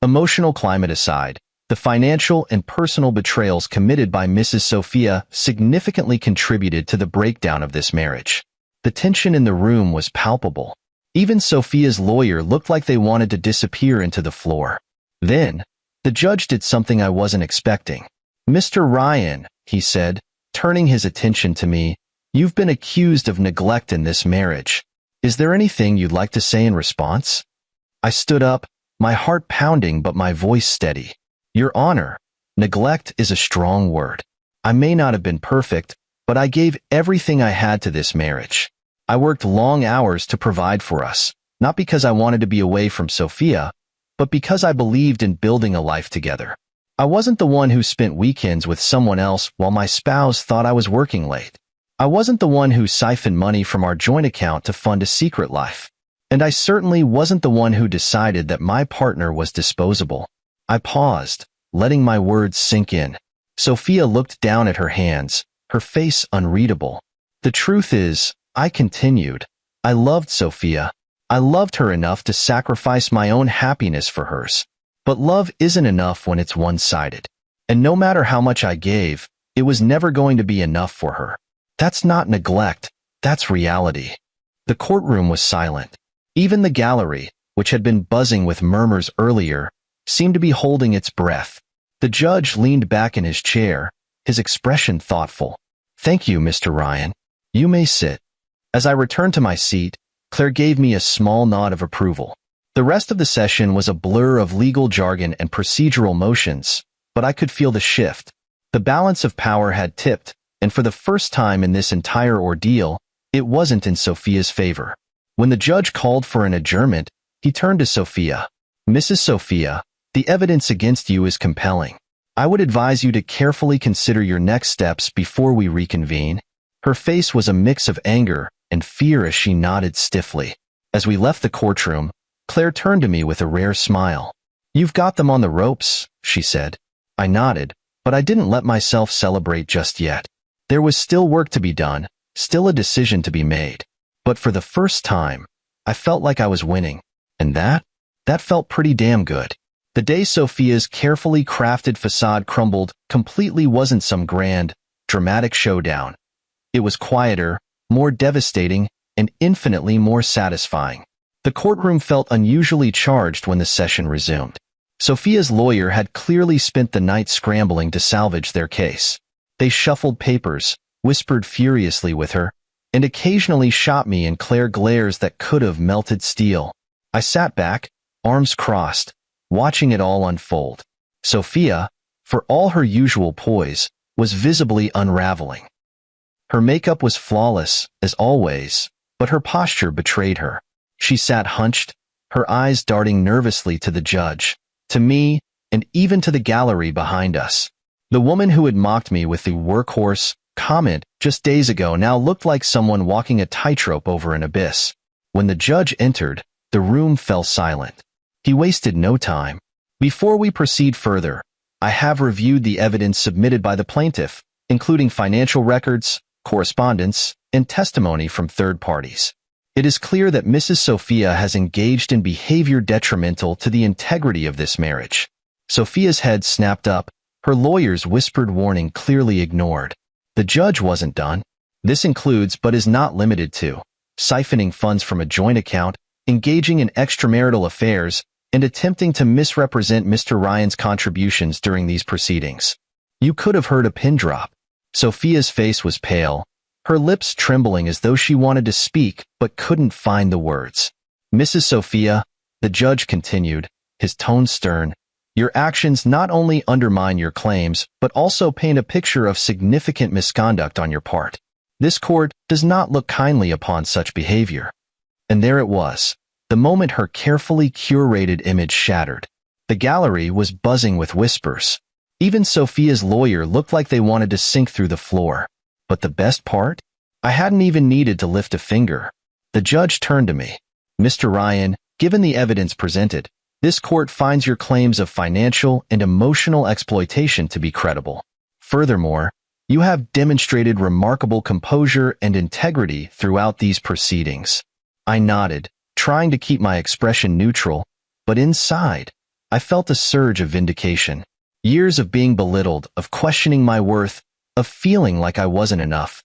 Emotional climate aside, the financial and personal betrayals committed by Mrs. Sophia significantly contributed to the breakdown of this marriage. The tension in the room was palpable. Even Sophia's lawyer looked like they wanted to disappear into the floor. Then, the judge did something I wasn't expecting. Mr. Ryan, he said, turning his attention to me, you've been accused of neglect in this marriage. Is there anything you'd like to say in response? I stood up, my heart pounding but my voice steady. Your Honor, neglect is a strong word. I may not have been perfect, but I gave everything I had to this marriage. I worked long hours to provide for us, not because I wanted to be away from Sophia, but because I believed in building a life together. I wasn't the one who spent weekends with someone else while my spouse thought I was working late. I wasn't the one who siphoned money from our joint account to fund a secret life. And I certainly wasn't the one who decided that my partner was disposable. I paused, letting my words sink in. Sophia looked down at her hands, her face unreadable. The truth is, I continued, I loved Sophia. I loved her enough to sacrifice my own happiness for hers. But love isn't enough when it's one-sided. And no matter how much I gave, it was never going to be enough for her. That's not neglect, that's reality. The courtroom was silent. Even the gallery, which had been buzzing with murmurs earlier, seemed to be holding its breath. The judge leaned back in his chair, his expression thoughtful. Thank you, Mr. Ryan. You may sit. As I returned to my seat, Claire gave me a small nod of approval. The rest of the session was a blur of legal jargon and procedural motions, but I could feel the shift. The balance of power had tipped, and for the first time in this entire ordeal, it wasn't in Sophia's favor. When the judge called for an adjournment, he turned to Sophia. "Mrs. Sophia, the evidence against you is compelling. I would advise you to carefully consider your next steps before we reconvene." Her face was a mix of anger and fear as she nodded stiffly. As we left the courtroom, Claire turned to me with a rare smile. "You've got them on the ropes," she said. I nodded, but I didn't let myself celebrate just yet. There was still work to be done, still a decision to be made. But for the first time, I felt like I was winning. And that felt pretty damn good. The day Sophia's carefully crafted facade crumbled completely wasn't some grand, dramatic showdown. It was quieter, more devastating, and infinitely more satisfying. The courtroom felt unusually charged when the session resumed. Sophia's lawyer had clearly spent the night scrambling to salvage their case. They shuffled papers, whispered furiously with her, and occasionally shot me and Claire glares that could have melted steel. I sat back, arms crossed, watching it all unfold. Sophia, for all her usual poise, was visibly unraveling. Her makeup was flawless, as always, but her posture betrayed her. She sat hunched, her eyes darting nervously to the judge, to me, and even to the gallery behind us. The woman who had mocked me with the workhorse comment just days ago now looked like someone walking a tightrope over an abyss. When the judge entered, the room fell silent. He wasted no time. "Before we proceed further, I have reviewed the evidence submitted by the plaintiff, including financial records, correspondence, and testimony from third parties. It is clear that Mrs. Sophia has engaged in behavior detrimental to the integrity of this marriage." Sophia's head snapped up, her lawyer's whispered warning clearly ignored. The judge wasn't done. "This includes but is not limited to siphoning funds from a joint account, engaging in extramarital affairs, and attempting to misrepresent Mr. Ryan's contributions during these proceedings." You could have heard a pin drop. Sophia's face was pale, her lips trembling as though she wanted to speak but couldn't find the words. "Mrs. Sophia," the judge continued, his tone stern, "your actions not only undermine your claims but also paint a picture of significant misconduct on your part. This court does not look kindly upon such behavior." And there it was, the moment her carefully curated image shattered. The gallery was buzzing with whispers. Even Sophia's lawyer looked like they wanted to sink through the floor. But the best part? I hadn't even needed to lift a finger. The judge turned to me. "Mr. Ryan, given the evidence presented, this court finds your claims of financial and emotional exploitation to be credible. Furthermore, you have demonstrated remarkable composure and integrity throughout these proceedings." I nodded, trying to keep my expression neutral, but inside, I felt a surge of vindication. Years of being belittled, of questioning my worth, of feeling like I wasn't enough.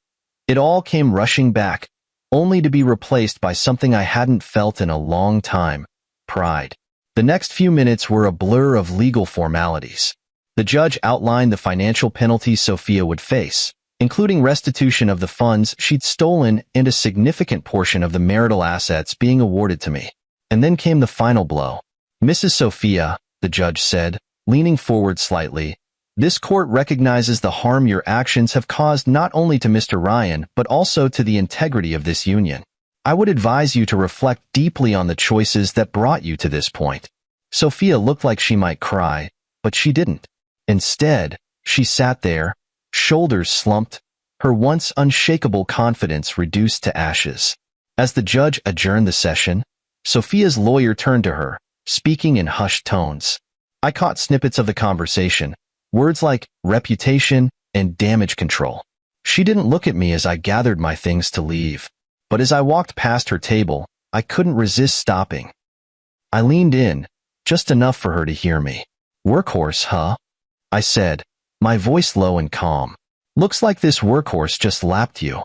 It all came rushing back, only to be replaced by something I hadn't felt in a long time: pride. The next few minutes were a blur of legal formalities. The judge outlined the financial penalties Sophia would face, including restitution of the funds she'd stolen and a significant portion of the marital assets being awarded to me. And then came the final blow. "Mrs. Sophia," the judge said, leaning forward slightly, "this court recognizes the harm your actions have caused not only to Mr. Ryan but also to the integrity of this union. I would advise you to reflect deeply on the choices that brought you to this point." Sophia looked like she might cry, but she didn't. Instead, she sat there, shoulders slumped, her once unshakable confidence reduced to ashes. As the judge adjourned the session, Sophia's lawyer turned to her, speaking in hushed tones. I caught snippets of the conversation, words like reputation and damage control. She didn't look at me as I gathered my things to leave, but as I walked past her table, I couldn't resist stopping. I leaned in, just enough for her to hear me. "Workhorse, huh?" I said, my voice low and calm. "Looks like this workhorse just lapped you."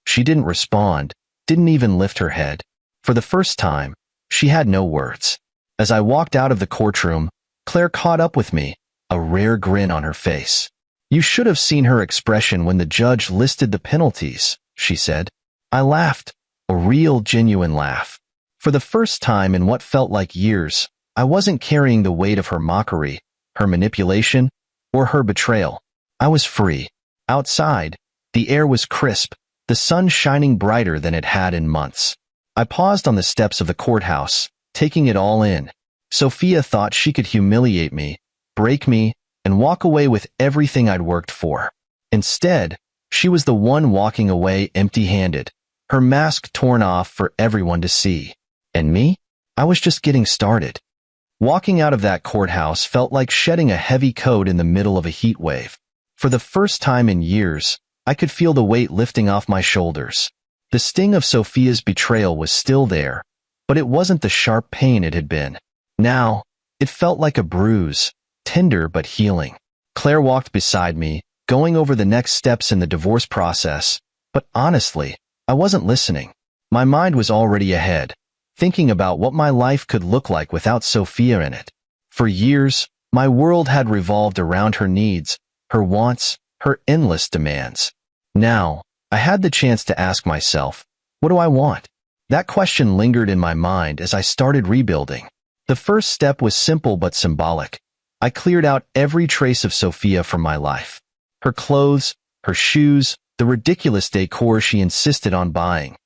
She didn't respond, didn't even lift her head. For the first time, she had no words. As I walked out of the courtroom, Claire caught up with me, a rare grin on her face. "You should have seen her expression when the judge listed the penalties," she said. I laughed, a real, genuine laugh. For the first time in what felt like years, I wasn't carrying the weight of her mockery, her manipulation, or her betrayal. I was free. Outside, the air was crisp, the sun shining brighter than it had in months. I paused on the steps of the courthouse, taking it all in. Sophia thought she could humiliate me, break me, and walk away with everything I'd worked for. Instead, she was the one walking away empty-handed, her mask torn off for everyone to see. And me? I was just getting started. Walking out of that courthouse felt like shedding a heavy coat in the middle of a heat wave. For the first time in years, I could feel the weight lifting off my shoulders. The sting of Sophia's betrayal was still there, but it wasn't the sharp pain it had been. Now, it felt like a bruise, tender but healing. Claire walked beside me, going over the next steps in the divorce process, but honestly, I wasn't listening. My mind was already ahead, thinking about what my life could look like without Sophia in it. For years, my world had revolved around her needs, her wants, her endless demands. Now, I had the chance to ask myself, what do I want? That question lingered in my mind as I started rebuilding. The first step was simple but symbolic. I cleared out every trace of Sophia from my life. Her clothes, her shoes, the ridiculous decor she insisted on buying.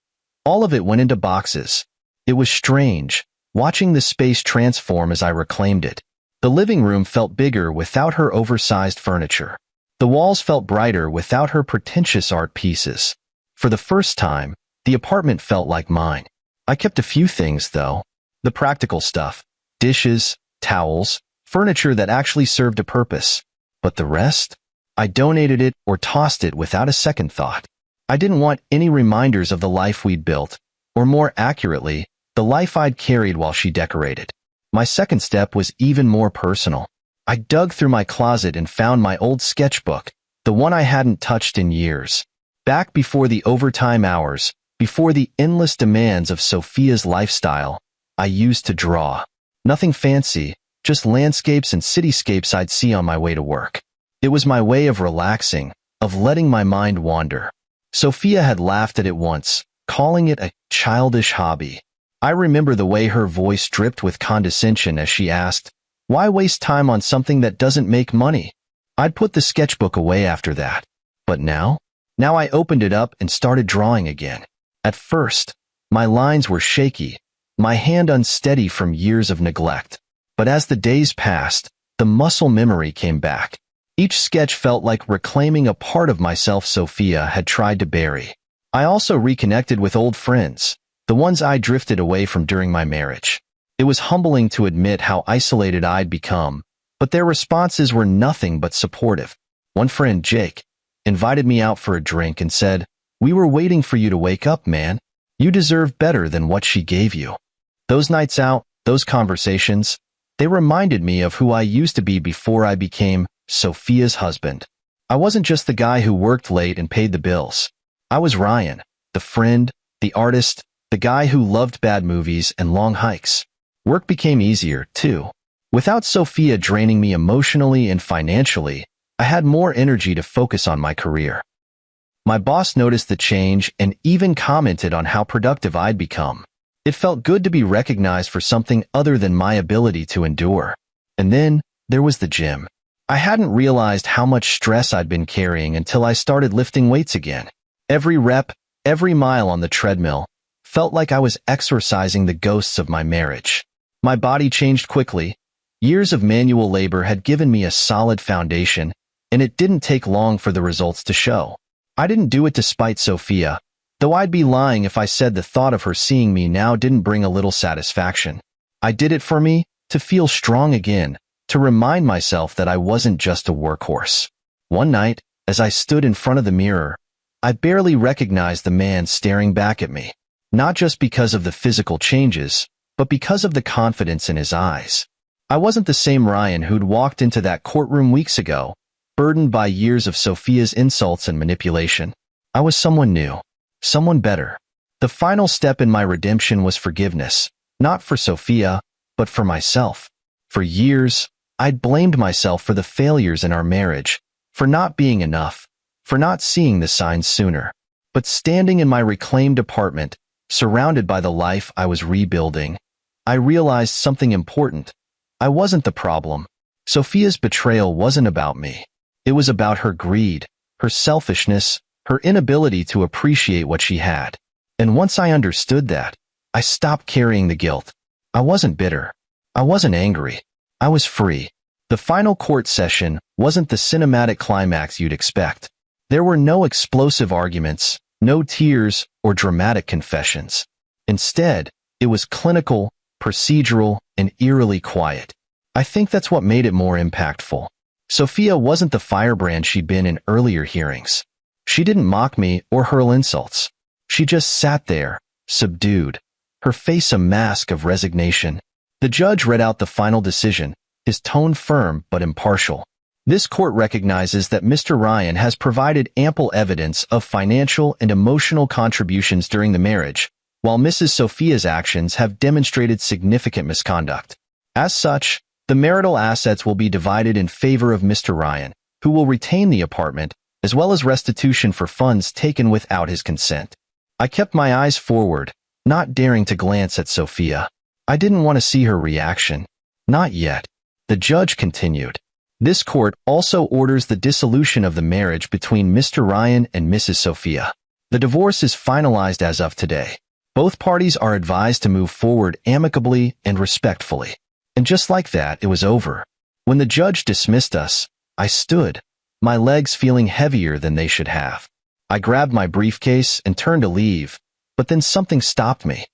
All of it went into boxes. It was strange, watching the space transform as I reclaimed it. The living room felt bigger without her oversized furniture. The walls felt brighter without her pretentious art pieces. For the first time, the apartment felt like mine. I kept a few things, though. The practical stuff. Dishes, towels, furniture that actually served a purpose. But the rest? I donated it or tossed it without a second thought. I didn't want any reminders of the life we'd built, or more accurately, the life I'd carried while she decorated. My second step was even more personal. I dug through my closet and found my old sketchbook, the one I hadn't touched in years. Back before the overtime hours, before the endless demands of Sophia's lifestyle, I used to draw. Nothing fancy, just landscapes and cityscapes I'd see on my way to work. It was my way of relaxing, of letting my mind wander. Sophia had laughed at it once, calling it a childish hobby. I remember the way her voice dripped with condescension as she asked, "Why waste time on something that doesn't make money?" I'd put the sketchbook away after that. But now I opened it up and started drawing again. At first, my lines were shaky, my hand unsteady from years of neglect. But as the days passed, the muscle memory came back. Each sketch felt like reclaiming a part of myself Sophia had tried to bury. I also reconnected with old friends, the ones I drifted away from during my marriage. It was humbling to admit how isolated I'd become, but their responses were nothing but supportive. One friend, Jake, invited me out for a drink and said, "We were waiting for you to wake up, man. You deserve better than what she gave you." Those nights out, those conversations, they reminded me of who I used to be before I became Sophia's husband. I wasn't just the guy who worked late and paid the bills. I was Ryan, the friend, the artist, the guy who loved bad movies and long hikes. Work became easier, too. Without Sophia draining me emotionally and financially, I had more energy to focus on my career. My boss noticed the change and even commented on how productive I'd become. It felt good to be recognized for something other than my ability to endure. And then, there was the gym. I hadn't realized how much stress I'd been carrying until I started lifting weights again. Every rep, every mile on the treadmill, felt like I was exorcising the ghosts of my marriage. My body changed quickly. Years of manual labor had given me a solid foundation, and it didn't take long for the results to show. I didn't do it to spite Sophia, though I'd be lying if I said the thought of her seeing me now didn't bring a little satisfaction. I did it for me, to feel strong again, to remind myself that I wasn't just a workhorse. One night, as I stood in front of the mirror, I barely recognized the man staring back at me, not just because of the physical changes, but because of the confidence in his eyes. I wasn't the same Ryan who'd walked into that courtroom weeks ago, burdened by years of Sophia's insults and manipulation. I was someone new, someone better. The final step in my redemption was forgiveness, not for Sophia, but for myself. For years, I'd blamed myself for the failures in our marriage, for not being enough, for not seeing the signs sooner. But standing in my reclaimed apartment, surrounded by the life I was rebuilding, I realized something important. I wasn't the problem. Sophia's betrayal wasn't about me. It was about her greed, her selfishness, her inability to appreciate what she had. And once I understood that, I stopped carrying the guilt. I wasn't bitter. I wasn't angry. I was free. The final court session wasn't the cinematic climax you'd expect. There were no explosive arguments, no tears, or dramatic confessions. Instead, it was clinical, procedural, and eerily quiet. I think that's what made it more impactful. Sophia wasn't the firebrand she'd been in earlier hearings. She didn't mock me or hurl insults. She just sat there, subdued, her face a mask of resignation. The judge read out the final decision, his tone firm but impartial. This court recognizes that Mr. Ryan has provided ample evidence of financial and emotional contributions during the marriage, while Mrs. Sophia's actions have demonstrated significant misconduct. As such, the marital assets will be divided in favor of Mr. Ryan, who will retain the apartment, as well as restitution for funds taken without his consent. I kept my eyes forward, not daring to glance at Sophia. I didn't want to see her reaction. Not yet. The judge continued. This court also orders the dissolution of the marriage between Mr. Ryan and Mrs. Sophia. The divorce is finalized as of today. Both parties are advised to move forward amicably and respectfully. And just like that, it was over. When the judge dismissed us, I stood, my legs feeling heavier than they should have. I grabbed my briefcase and turned to leave, but then something stopped me.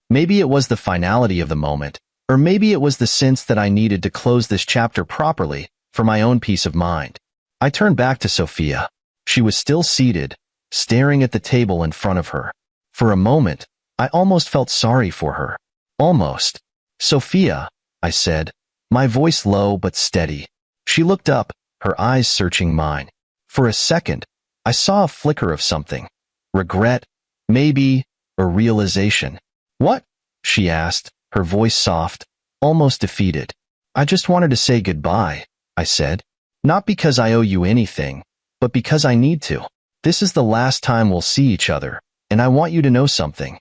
Maybe it was the finality of the moment, or maybe it was the sense that I needed to close this chapter properly for my own peace of mind. I turned back to Sophia. She was still seated, staring at the table in front of her. For a moment, I almost felt sorry for her. Almost. "Sophia," I said, my voice low but steady. She looked up, her eyes searching mine. For a second, I saw a flicker of something. Regret, maybe, or realization. "What?" she asked, her voice soft, almost defeated. "I just wanted to say goodbye," I said. "Not because I owe you anything, but because I need to. This is the last time we'll see each other, and I want you to know something."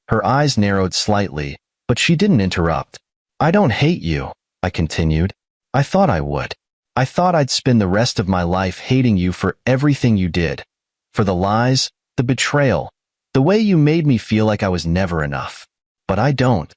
Her eyes narrowed slightly, but she didn't interrupt. "I don't hate you," I continued. "I thought I would. I thought I'd spend the rest of my life hating you for everything you did. For the lies, the betrayal, the way you made me feel like I was never enough. But I don't."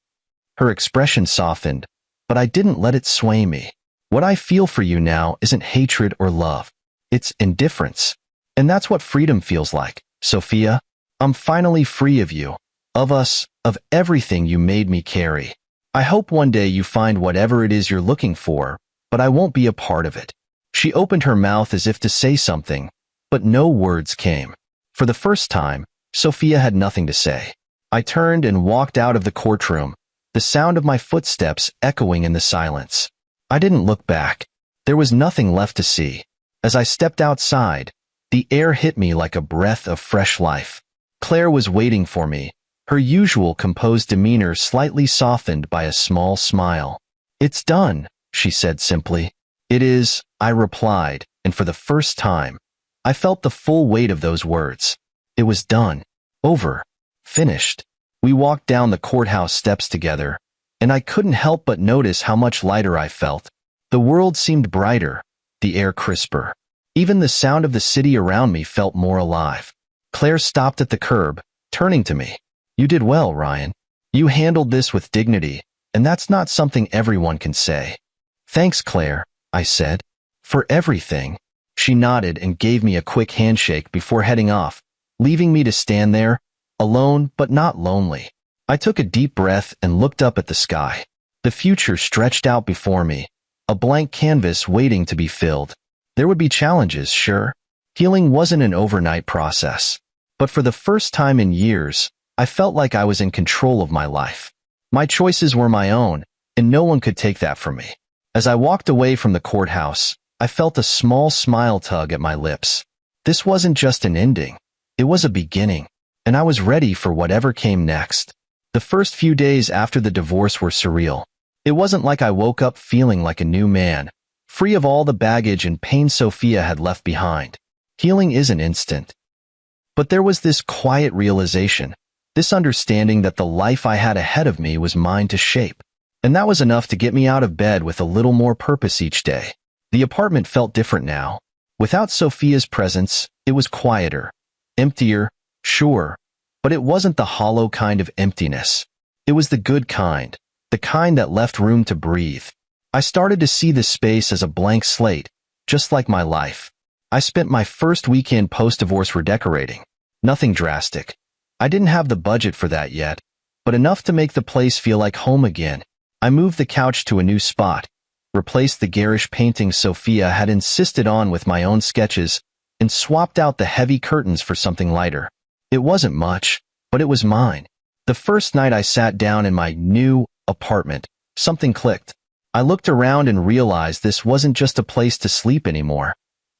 Her expression softened, but I didn't let it sway me. "What I feel for you now isn't hatred or love. It's indifference. And that's what freedom feels like, Sophia. I'm finally free of you, of us, of everything you made me carry. I hope one day you find whatever it is you're looking for, but I won't be a part of it." She opened her mouth as if to say something, but no words came. For the first time, Sophia had nothing to say. I turned and walked out of the courtroom, the sound of my footsteps echoing in the silence. I didn't look back. There was nothing left to see. As I stepped outside, the air hit me like a breath of fresh life. Claire was waiting for me, her usual composed demeanor slightly softened by a small smile. "It's done," she said simply. "It is," I replied, and for the first time, I felt the full weight of those words. It was done. Over. Finished. We walked down the courthouse steps together, and I couldn't help but notice how much lighter I felt. The world seemed brighter, the air crisper. Even the sound of the city around me felt more alive. Claire stopped at the curb, turning to me. "You did well, Ryan. You handled this with dignity, and that's not something everyone can say." "Thanks, Claire," I said. "For everything." She nodded and gave me a quick handshake before heading off, leaving me to stand there, alone but not lonely. I took a deep breath and looked up at the sky. The future stretched out before me, a blank canvas waiting to be filled. There would be challenges, sure. Healing wasn't an overnight process. But for the first time in years, I felt like I was in control of my life. My choices were my own, and no one could take that from me. As I walked away from the courthouse, I felt a small smile tug at my lips. This wasn't just an ending. It was a beginning, and I was ready for whatever came next. The first few days after the divorce were surreal. It wasn't like I woke up feeling like a new man, free of all the baggage and pain Sophia had left behind. Healing isn't instant. But there was this quiet realization. This understanding that the life I had ahead of me was mine to shape. And that was enough to get me out of bed with a little more purpose each day. The apartment felt different now. Without Sophia's presence, it was quieter. Emptier, sure, but it wasn't the hollow kind of emptiness. It was the good kind, the kind that left room to breathe. I started to see this space as a blank slate, just like my life. I spent my first weekend post-divorce redecorating. Nothing drastic. I didn't have the budget for that yet, but enough to make the place feel like home again. I moved the couch to a new spot, replaced the garish paintings Sophia had insisted on with my own sketches, and swapped out the heavy curtains for something lighter. It wasn't much, but it was mine. The first night I sat down in my new apartment, something clicked. I looked around and realized this wasn't just a place to sleep anymore.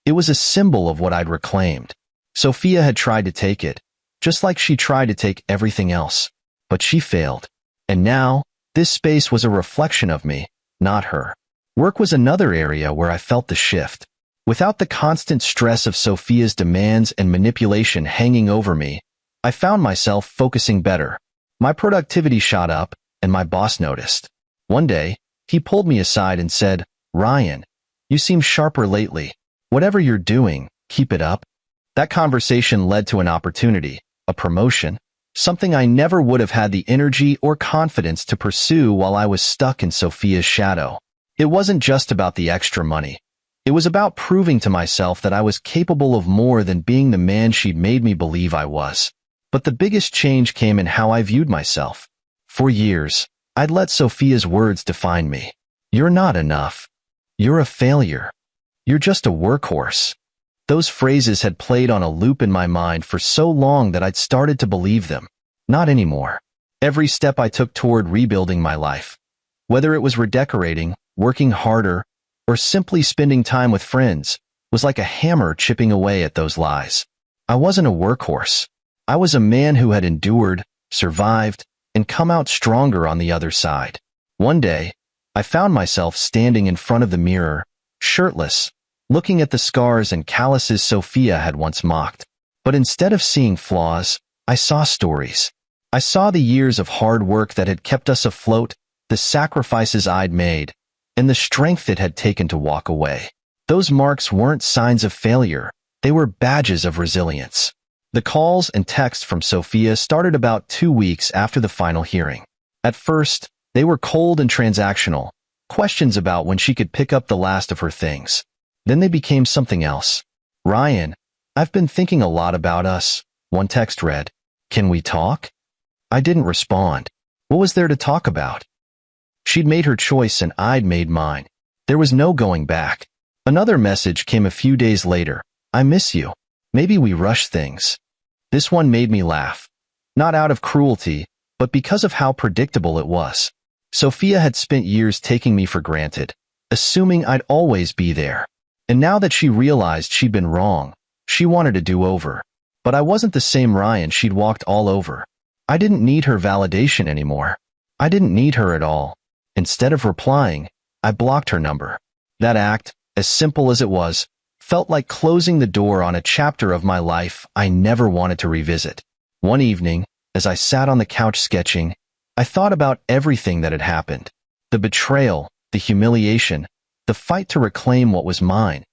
It was a symbol of what I'd reclaimed. Sophia had tried to take it, just like she tried to take everything else. But she failed. And now, this space was a reflection of me, not her. Work was another area where I felt the shift. Without the constant stress of Sophia's demands and manipulation hanging over me, I found myself focusing better. My productivity shot up, and my boss noticed. One day, he pulled me aside and said, "Ryan, you seem sharper lately. Whatever you're doing, keep it up." That conversation led to an opportunity, a promotion, something I never would have had the energy or confidence to pursue while I was stuck in Sophia's shadow. It wasn't just about the extra money. It was about proving to myself that I was capable of more than being the man she'd made me believe I was. But the biggest change came in how I viewed myself. For years, I'd let Sophia's words define me. "You're not enough. You're a failure. You're just a workhorse." Those phrases had played on a loop in my mind for so long that I'd started to believe them. Not anymore. Every step I took toward rebuilding my life, whether it was redecorating, working harder, or simply spending time with friends, was like a hammer chipping away at those lies. I wasn't a workhorse. I was a man who had endured, survived, and come out stronger on the other side. One day, I found myself standing in front of the mirror, shirtless, looking at the scars and calluses Sophia had once mocked. But instead of seeing flaws, I saw stories. I saw the years of hard work that had kept us afloat, the sacrifices I'd made, and the strength it had taken to walk away. Those marks weren't signs of failure. They were badges of resilience. The calls and texts from Sophia started about 2 weeks after the final hearing. At first, they were cold and transactional, questions about when she could pick up the last of her things. Then they became something else. "Ryan, I've been thinking a lot about us," one text read. "Can we talk?" I didn't respond. What was there to talk about? She'd made her choice and I'd made mine. There was no going back. Another message came a few days later. "I miss you. Maybe we rush things." This one made me laugh. Not out of cruelty, but because of how predictable it was. Sophia had spent years taking me for granted, assuming I'd always be there. And now that she realized she'd been wrong, she wanted a do-over. But I wasn't the same Ryan she'd walked all over. I didn't need her validation anymore. I didn't need her at all. Instead of replying, I blocked her number. That act, as simple as it was, felt like closing the door on a chapter of my life I never wanted to revisit. One evening, as I sat on the couch sketching, I thought about everything that had happened. The betrayal, the humiliation, the fight to reclaim what was mine.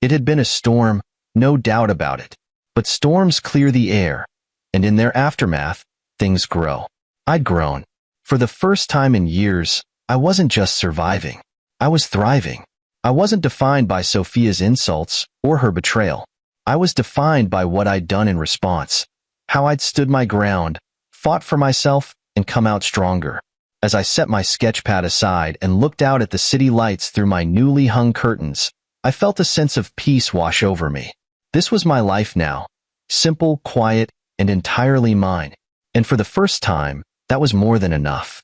It had been a storm, no doubt about it. But storms clear the air, and in their aftermath, things grow. I'd grown. For the first time in years, I wasn't just surviving. I was thriving. I wasn't defined by Sophia's insults or her betrayal. I was defined by what I'd done in response, how I'd stood my ground, fought for myself, and come out stronger. As I set my sketch pad aside and looked out at the city lights through my newly hung curtains, I felt a sense of peace wash over me. This was my life now, simple, quiet, and entirely mine. And for the first time, that was more than enough.